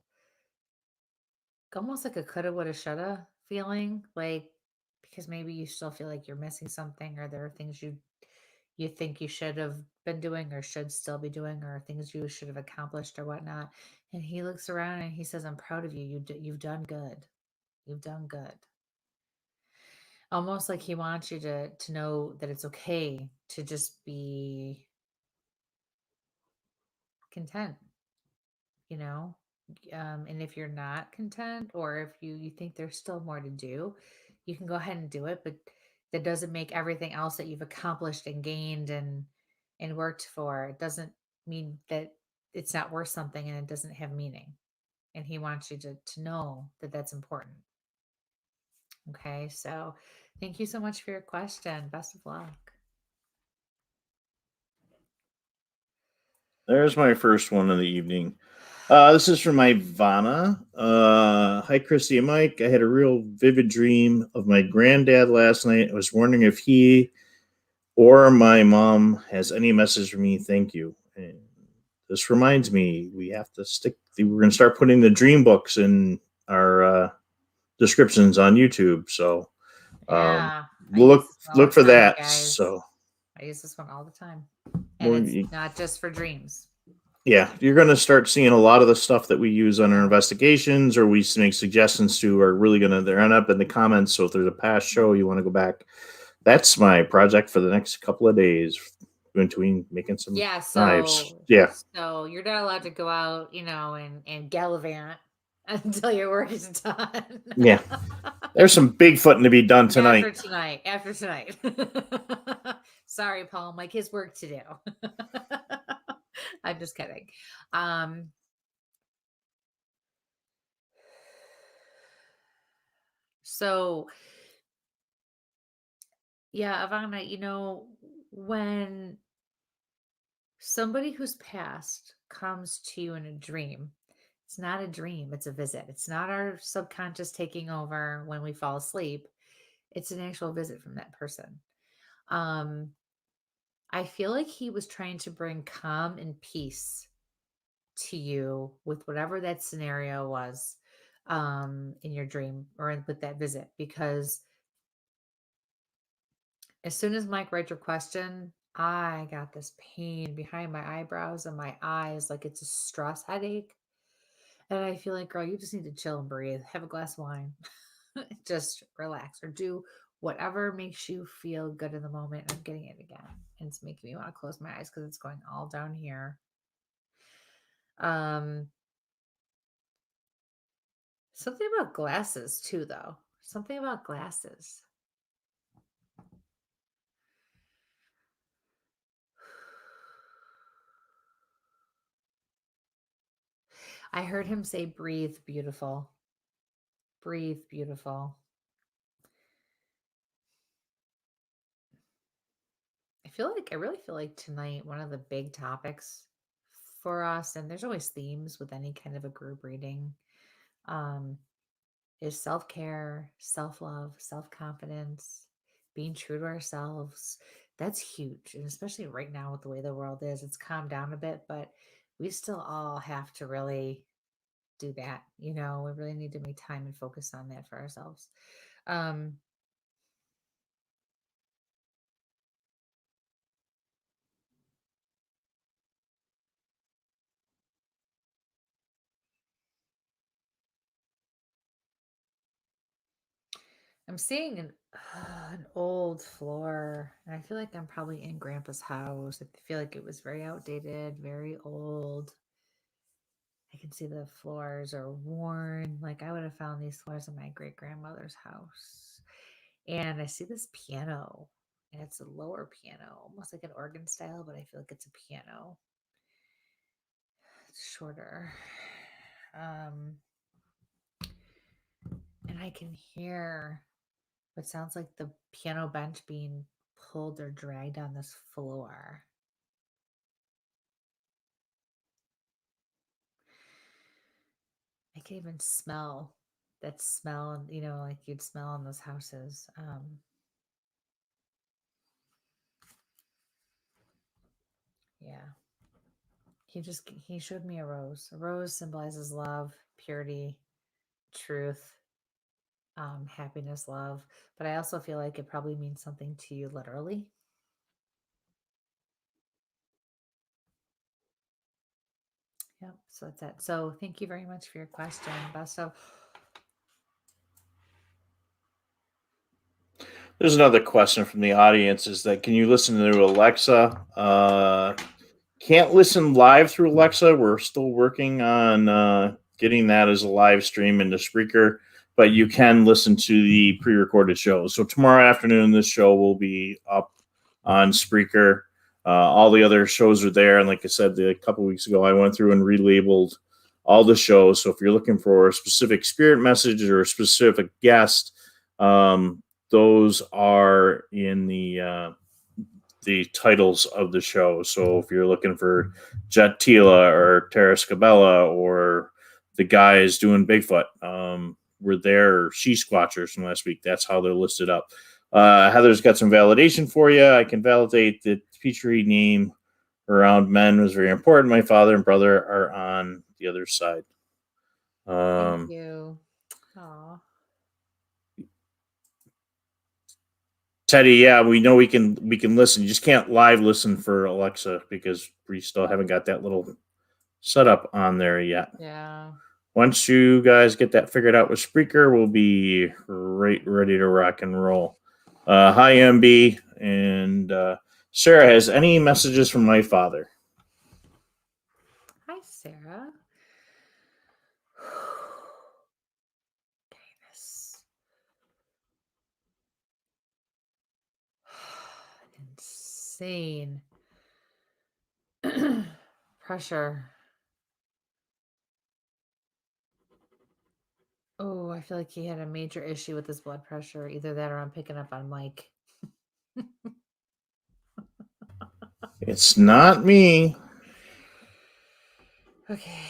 Almost like a coulda, woulda, shoulda feeling, like because maybe you still feel like you're missing something or there are things you think you should have been doing or should still be doing or things you should have accomplished or whatnot. And he looks around and he says, I'm proud of you. You've done good. You've done good. Almost like he wants you to know that it's okay to just be content, you know? And if you're not content or if you think there's still more to do, you can go ahead and do it, but that doesn't make everything else that you've accomplished and gained and and worked for, it doesn't mean that it's not worth something and it doesn't have meaning. And he wants you to know that that's important. Okay, so thank you so much for your question. Best of luck. There's my first one of the evening. This is from Ivana. Hi, Kristie and Mike. I had a real vivid dream of my granddad last night. I was wondering if he or my mom has any message for me. Thank you. And this reminds me, we have to we're going to start putting the dream books in our descriptions on YouTube. So Yeah, look for time, that. guys. So I use this one all the time, and it's not just for dreams. Yeah, you're going to start seeing a lot of the stuff that we use on our investigations or we make suggestions to are really going to end up in the comments. So if there's a past show you want to go back, that's my project for the next couple of days between making some knives. Yeah. So you're not allowed to go out, and gallivant until your work is done. Yeah. There's some Bigfooting to be done tonight. After tonight. Sorry, Paul. Mike has work to do. I'm just kidding. So yeah, Ivana, when somebody who's passed comes to you in a dream, it's not a dream, it's a visit. It's not our subconscious taking over when we fall asleep. It's an actual visit from that person. I feel like he was trying to bring calm and peace to you with whatever that scenario was in your dream or with that visit, because as soon as Mike read your question, I got this pain behind my eyebrows and my eyes, like it's a stress headache. And I feel like, girl, you just need to chill and breathe. Have a glass of wine. Just relax or do whatever makes you feel good in the moment. I'm getting it again. And it's making me want to close my eyes because it's going all down here. Something about glasses too, though. Something about glasses. I heard him say, breathe, beautiful. Breathe, beautiful. I really feel like tonight, one of the big topics for us, and there's always themes with any kind of a group reading, is self-care, self-love, self-confidence, being true to ourselves. That's huge. And especially right now with the way the world is, it's calmed down a bit, but we still all have to really do that. We really need to make time and focus on that for ourselves. I'm seeing an old floor, and I feel like I'm probably in Grandpa's house. I feel like it was very outdated, very old. I can see the floors are worn. Like I would have found these floors in my great grandmother's house. And I see this piano, and it's a lower piano, almost like an organ style, but I feel like it's a piano. It's shorter. And I can hear what sounds like the piano bench being pulled or dragged on this floor. I can even smell that smell, like you'd smell in those houses. Yeah. He showed me a rose. A rose symbolizes love, purity, truth, happiness, love. But I also feel like it probably means something to you literally. Yep. So that's it. So thank you very much for your question. Best of. There's another question from the audience is that can you listen to Alexa? Can't listen live through Alexa. We're still working on getting that as a live stream into Spreaker, but you can listen to the pre-recorded shows. So tomorrow afternoon, this show will be up on Spreaker. All the other shows are there. And like I said, a couple weeks ago, I went through and relabeled all the shows. So if you're looking for a specific spirit message or a specific guest, those are in the titles of the show. So if you're looking for Jet Tila or Tara Scabella or the guys doing Bigfoot, were there, She Squatchers from last week. That's how they're listed up. Heather's got some validation for you. I can validate that Petrie name around men was very important. My father and brother are on the other side. Thank you. Aww. Teddy, yeah, we know we can listen. You just can't live listen for Alexa because we still haven't got that little setup on there yet. Yeah. Once you guys get that figured out with Spreaker, we'll be ready to rock and roll. Hi, MB. And Sarah, has any messages from my father? Hi, Sarah. Insane pressure. Oh, I feel like he had a major issue with his blood pressure. Either that or I'm picking up on Mike. It's not me. Okay.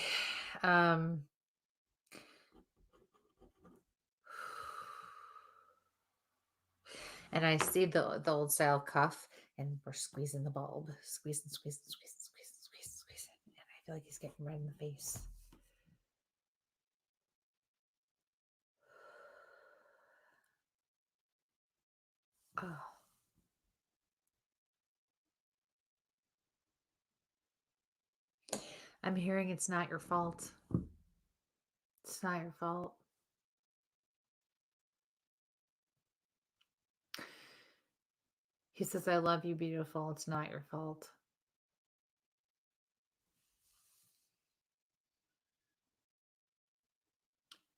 And I see the old style cuff, and we're squeezing the bulb, squeezing, and I feel like he's getting red in the face. Oh. I'm hearing it's not your fault. It's not your fault. He says, I love you, beautiful. It's not your fault.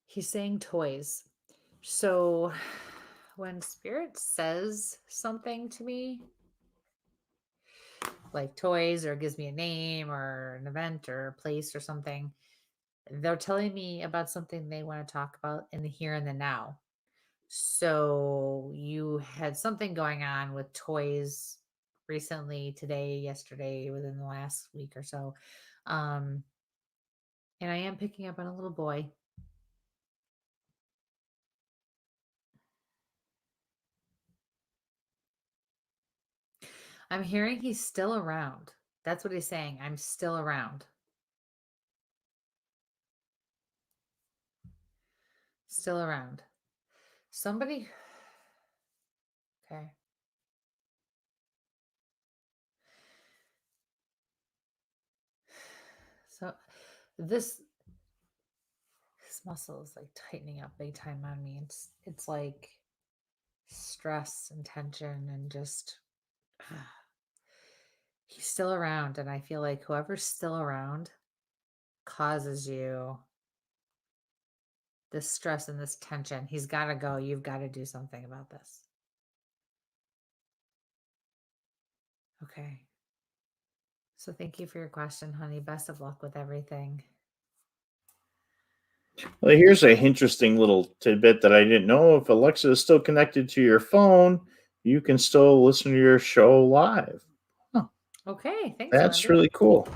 He's saying toys. So when Spirit says something to me, like toys, or gives me a name or an event or a place or something, they're telling me about something they want to talk about in the here and the now. So you had something going on with toys recently, today, yesterday, within the last week or so. And I am picking up on a little boy. I'm hearing he's still around. That's what he's saying. I'm still around. Still around. Somebody. Okay. So this muscle is like tightening up big time on me. It's like stress and tension and just he's still around, and I feel like whoever's still around causes you this stress and this tension. He's got to go. You've got to do something about this. Okay. So thank you for your question, honey. Best of luck with everything. Well, here's a interesting little tidbit that I didn't know. If Alexa is still connected to your phone, you can still listen to your show live. Huh. Okay, thanks. That's Wendy. really cool.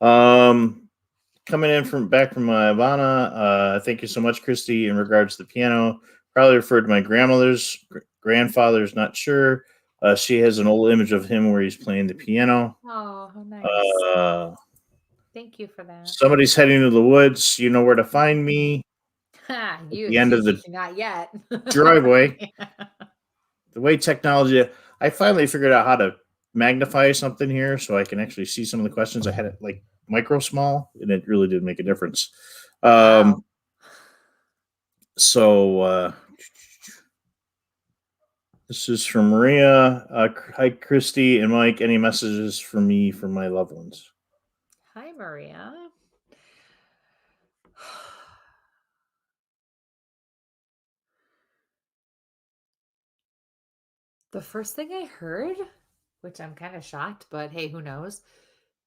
Coming in from Ivana, thank you so much, Kristie. In regards to the piano, probably referred to my grandmother's grandfather's. Not sure. She has an old image of him where he's playing the piano. Oh, how nice. Thank you for that. Somebody's heading to the woods. You know where to find me. You The end of the not yet. driveway. The way technology, I finally figured out how to magnify something here so I can actually see some of the questions. I had it like micro small, and it really did make a difference. Wow. So this is from Maria. Hi, Kristie and Mike. Any messages for me from my loved ones? Hi, Maria. The first thing I heard which I'm kind of shocked, but hey, who knows?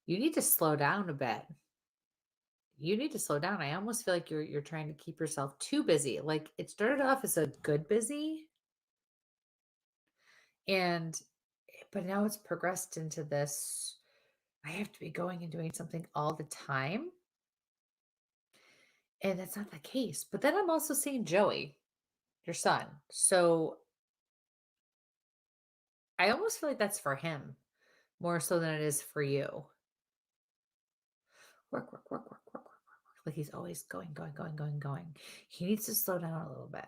You need to slow down a bit. You need to slow down. I almost feel like you're trying to keep yourself too busy. Like it started off as a good busy, and but now it's progressed into this. I have to be going and doing something all the time. And that's not the case. But then I'm also seeing Joey, your son. So I almost feel like that's for him more so than it is for you. Work, work, work, work, work, work, work. Like he's always going, going, going, going, going. He needs to slow down a little bit,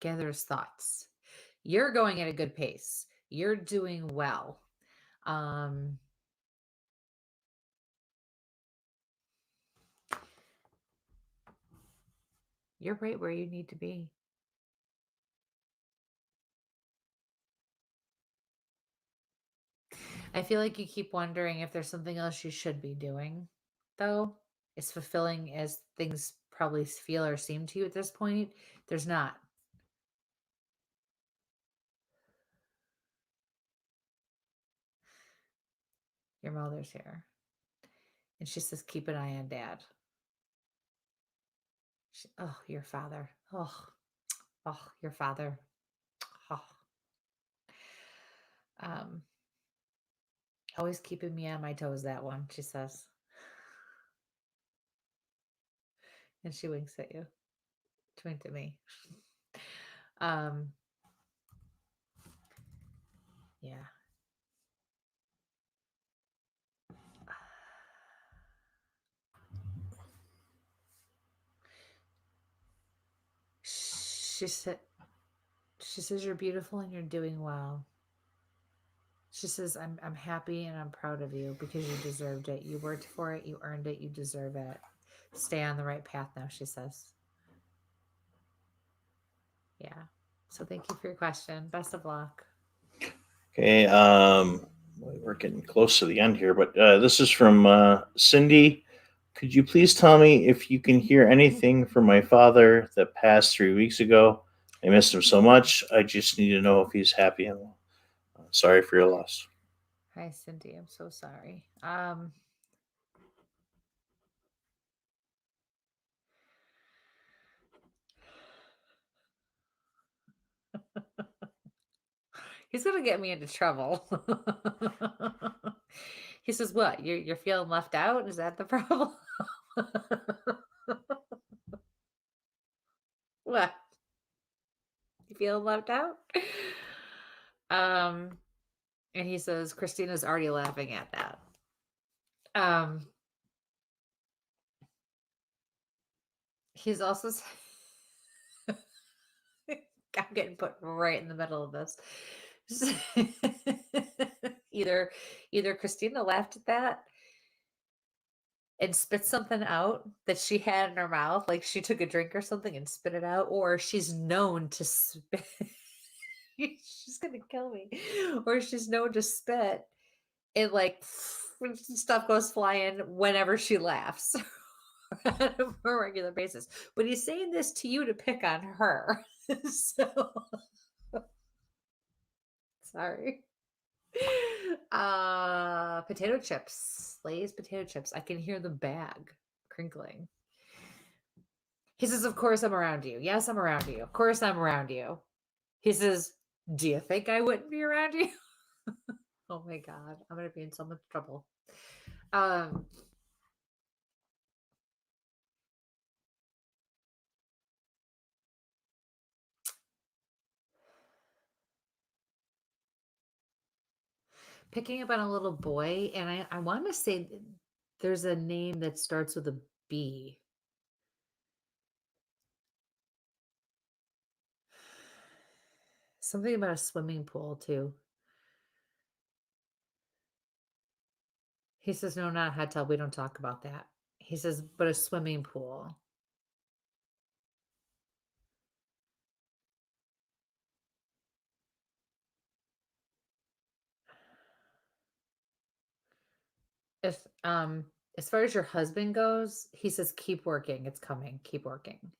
gather his thoughts. You're going at a good pace. You're doing well. Um, you're right where you need to be. I feel like you keep wondering if there's something else you should be doing, though. As fulfilling as things probably feel or seem to you at this point, there's not. Your mother's here. And she says, keep an eye on dad. Oh, your father. Oh, your father. Oh. Um, always keeping me on my toes, that one, she says. And she winks at you. She winked at me. Um, yeah. She said she says you're beautiful and you're doing well. She says I'm happy and I'm proud of you because you deserved it. You worked for it, you earned it, you deserve it. Stay on the right path now, she says. Yeah. So thank you for your question. Best of luck. Okay, we're getting close to the end here, but this is from Cindy. Could you please tell me if you can hear anything from my father that passed 3 weeks ago? I missed him so much. I just need to know if he's happy and well. Sorry for your loss. Hi, Cindy. I'm so sorry. He's gonna get me into trouble. He says, "What? You're feeling left out? Is that the problem?" What? You feeling left out? Um, and he says, "Christina's already laughing at that." Um, he's also. I'm getting put right in the middle of this. either Christina laughed at that and spit something out that she had in her mouth, like she took a drink or something and spit it out, or she's known to spit. She's gonna kill me. Or she's known to spit and like stuff goes flying whenever she laughs on a regular basis. But he's saying this to you to pick on her. So sorry. Potato chips. Lay's potato chips. I can hear the bag crinkling. He says, "Of course I'm around you. Yes, I'm around you. Of course I'm around you." He says, "Do you think I wouldn't be around you?" Oh my god, I'm gonna be in so much trouble. Um Picking up on a little boy, and I want to say there's a name that starts with a B. Something about a swimming pool too. He says, "No, not a hot tub. We don't talk about that." He says, "But a swimming pool." If as far as your husband goes, he says, "Keep working. It's coming. Keep working."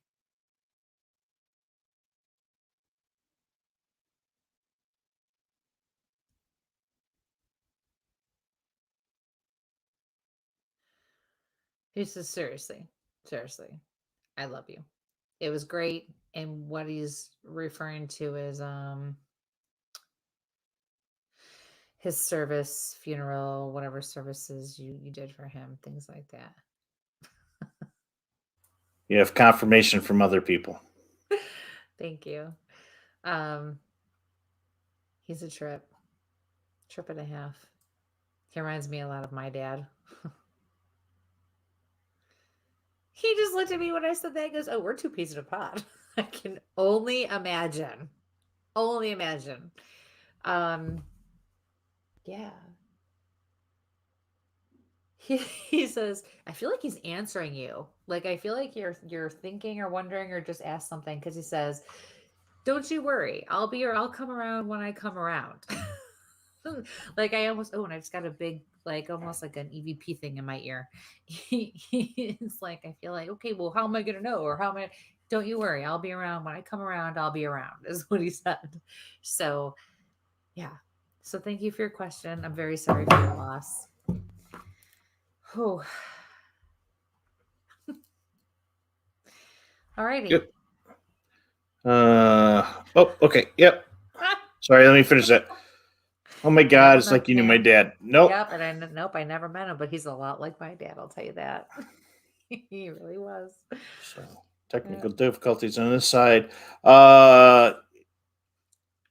He says, seriously, I love you. It was great. And what he's referring to is his service, funeral, whatever services you did for him, things like that. You have confirmation from other people. Thank you. Um, he's a trip and a half. He reminds me a lot of my dad. He just looked at me when I said that. He goes, "Oh, we're two peas in a pod." I can only imagine. Only imagine. Yeah. He says, "I feel like he's answering you. Like I feel like you're thinking or wondering or just ask something." Because he says, "Don't you worry. I'll come around when I come around." Like I almost and I just got a big like almost like an EVP thing in my ear. He's like, I feel like, okay, well, how am I gonna know? Or how am I don't you worry, I'll be around. When I come around, I'll be around, is what he said. So yeah. So thank you for your question. I'm very sorry for your loss. Oh. Alrighty. Yep. Okay. Yep. Sorry, let me finish that. Oh my God, it's like you knew my dad. Nope. Yep, and nope, I never met him, but he's a lot like my dad, I'll tell you that. He really was. So technical difficulties on this side.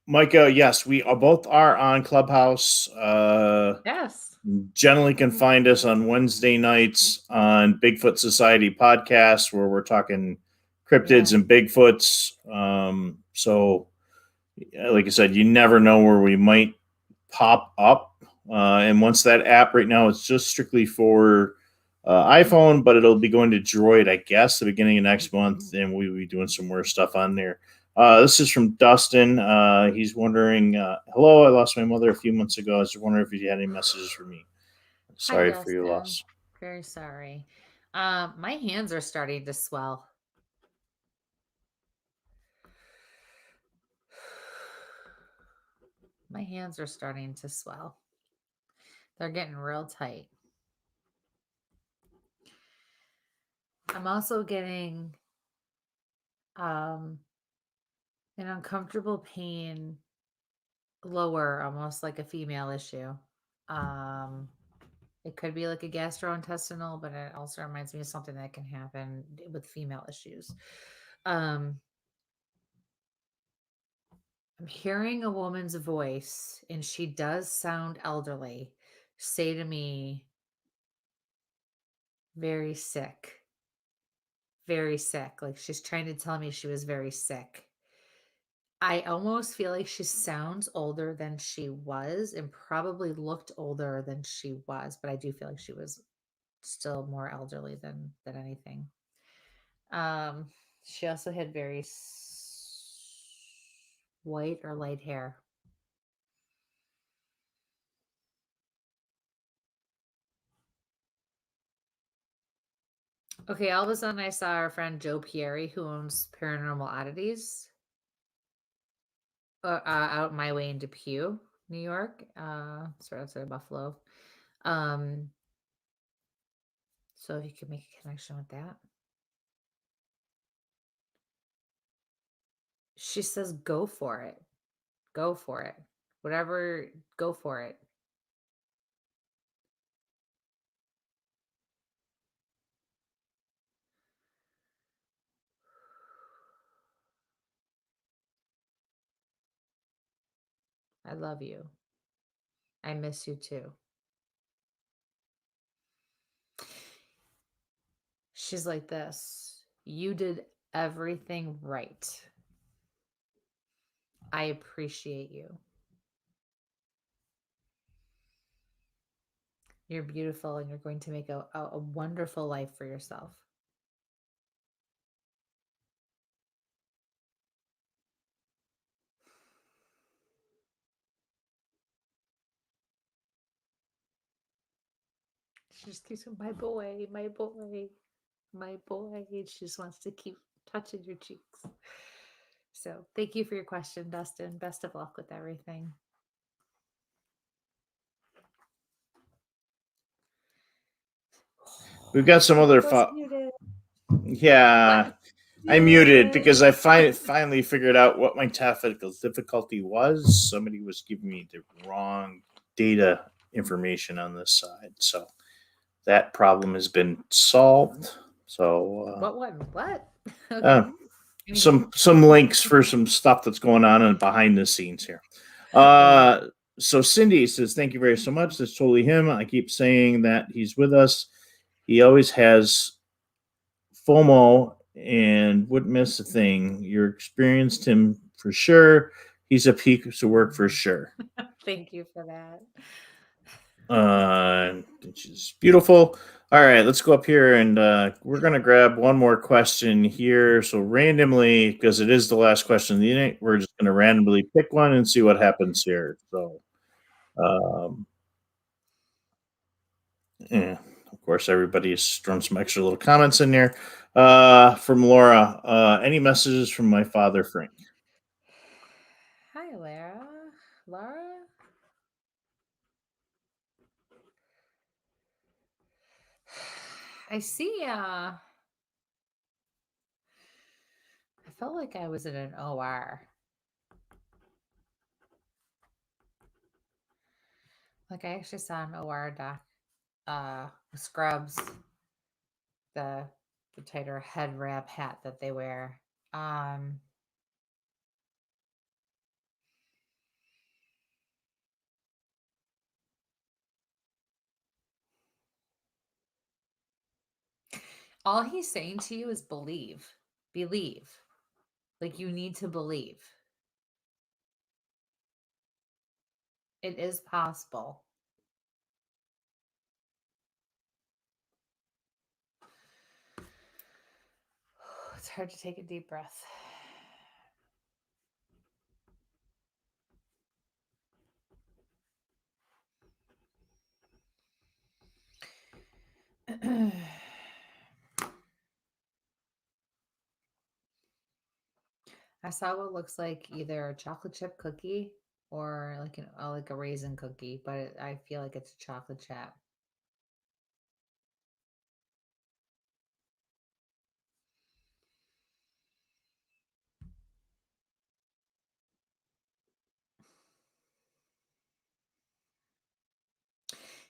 Micah, yes, we are both are on Clubhouse. Yes. Generally can find us on Wednesday nights on Bigfoot Society podcast, where we're talking cryptids and Bigfoots. So, like I said, you never know where we might pop up. And once that app right now, it's just strictly for iPhone, but it'll be going to Droid, I guess, the beginning of next month, and we'll be doing some more stuff on there. This is from Dustin. He's wondering, hello, I lost my mother a few months ago. I was wondering if you had any messages for me. Sorry for your loss. Very sorry. My hands are starting to swell. My hands are starting to swell. They're getting real tight. I'm also getting an uncomfortable pain lower, almost like a female issue. It could be like a gastrointestinal, but it also reminds me of something that can happen with female issues. I'm hearing a woman's voice, and she does sound elderly, say to me, very sick. Very sick. Like she's trying to tell me she was very sick. I almost feel like she sounds older than she was and probably looked older than she was, but I do feel like she was still more elderly than anything. She also had very white or light hair. Okay, all of a sudden I saw our friend Joe Pieri, who owns Paranormal Oddities, out my way in Depew, New York, sort outside of Buffalo. So if you could make a connection with that. She says, go for it. Go for it. Whatever, go for it. I love you. I miss you too. She's like this. You did everything right. I appreciate you. You're beautiful and you're going to make a wonderful life for yourself. She just keeps going, my boy, my boy, my boy. She just wants to keep touching your cheeks. So thank you for your question, Dustin. Best of luck with everything. We've got some other. Yeah, I muted because I finally figured out what my technical difficulty was. Somebody was giving me the wrong data information on this side, so that problem has been solved. So what? Okay. Some links for some stuff that's going on and behind the scenes here. So Cindy says, thank you very so much. That's totally him. I keep saying that he's with us. He always has FOMO and wouldn't miss a thing. You experienced him for sure. He's a piece of work for sure. Thank you for that. Which is beautiful. All right, let's go up here and we're going to grab one more question here. So randomly, because it is the last question of the evening, we're just going to randomly pick one and see what happens here. So, yeah, of course, everybody's thrown some extra little comments in there. From Laura, any messages from my father, Frank? Hi, Laura? I see. I felt like I was in an OR. Like I actually saw an OR doc, scrubs, the tighter head wrap hat that they wear. All he's saying to you is believe. Like you need to believe. It is possible. It's hard to take a deep breath. I saw what looks like either a chocolate chip cookie or like a raisin cookie, but I feel like it's a chocolate chip.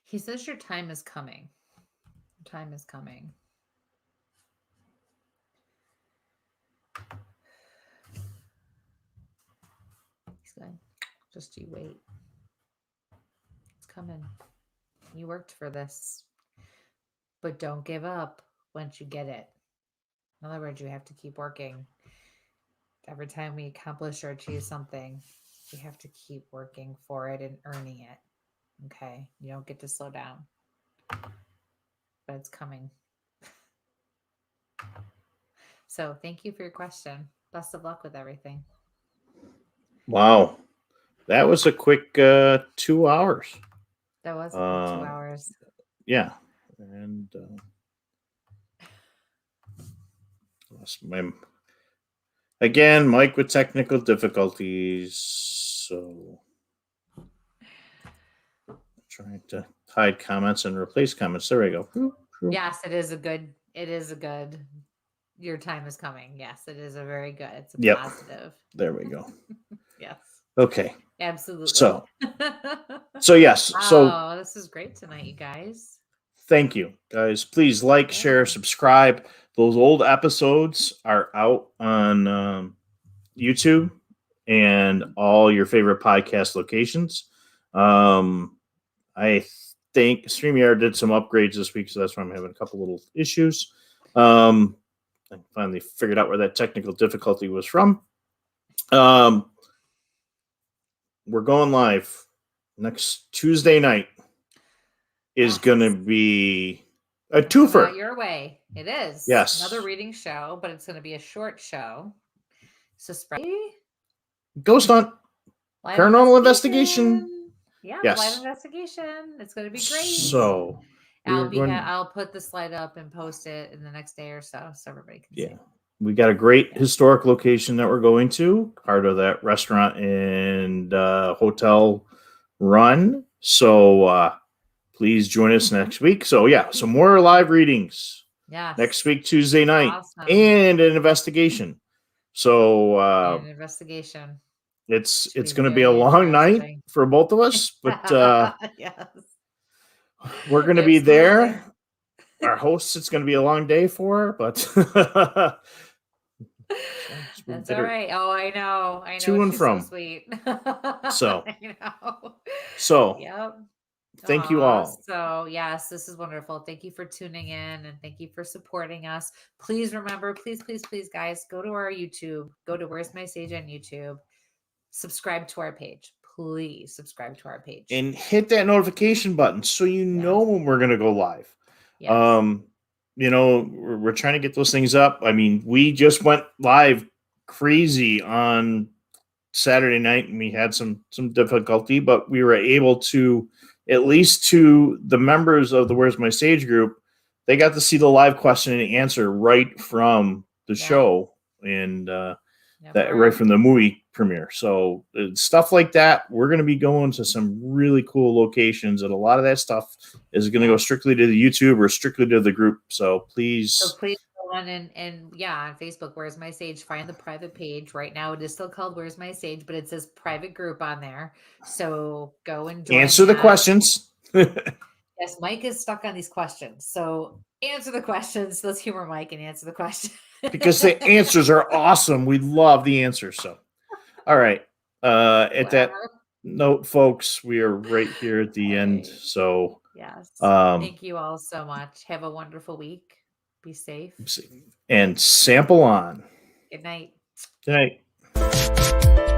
He says your time is coming. Your time is coming. He's going, just you wait. It's coming. You worked for this. But don't give up once you get it. In other words, you have to keep working. Every time we accomplish or achieve something, we have to keep working for it and earning it. Okay? You don't get to slow down. But it's coming. So thank you for your question. Best of luck with everything. Wow. That was a quick 2 hours. That was a quick 2 hours. Yeah. And again, Mike with technical difficulties. So trying to hide comments and replace comments. There we go. Yes, it is a good. Your time is coming. Yes, it is a very good. It's a positive. There we go. Yes. Okay. Absolutely. So yes. Wow, so this is great tonight, you guys. Thank you, guys. Please like, share, subscribe. Those old episodes are out on YouTube and all your favorite podcast locations. I think StreamYard did some upgrades this week, so that's why I'm having a couple little issues. I finally figured out where that technical difficulty was from. We're going live next Tuesday night. Is going to be a twofer. Your way. It is. Yes. Another reading show, but it's going to be a short show. Suspense. Ghost Hunt. Paranormal investigation. Yeah, yes. Live investigation. It's going to be great. So I'll put the slide up and post it in the next day or so everybody can see. We got a great historic location that we're going to, part of that restaurant and hotel run. So please join us next week. So yeah, some more live readings. Yes. Next week, Tuesday night, Awesome. and an investigation. So An investigation. it's Should be going to be a very long night interesting. for both of us, but Yes. we're going to be there. Absolutely. Our hosts, it's going to be a long day for her, but That's all right. Oh, I know. To and She's from. so sweet. So. I know. So Yep. thank you all. So yes, this is wonderful. Thank you for tuning in and thank you for supporting us. Please remember, please, guys, go to our YouTube. Go to Where's My Sage on YouTube. Subscribe to our page. Please subscribe to our page. And hit that notification button so you know when we're going to go live. Yes. We're trying to get those things up. I mean, we just went live crazy on Saturday night and we had some difficulty, but we were able to, at least to the members of the Where's My Sage group, they got to see the live question and answer right from the show and that right from the movie premiere. So stuff like that, we're going to be going to some really cool locations, and a lot of that stuff is going to go strictly to the YouTube or strictly to the group. So please go on and on Facebook, Where's My Sage, find the private page. Right now it is still called Where's My Sage, but it says private group on there. So go and join answer the questions. Yes, Mike is stuck on these questions. So answer the questions. Let's humor Mike and answer the question. Because the answers are awesome. We love the answers. So, all right. At that note, folks, we are right here at the end. So, yes. Thank you all so much. Have a wonderful week. Be safe. And sample on. Good night. Good night.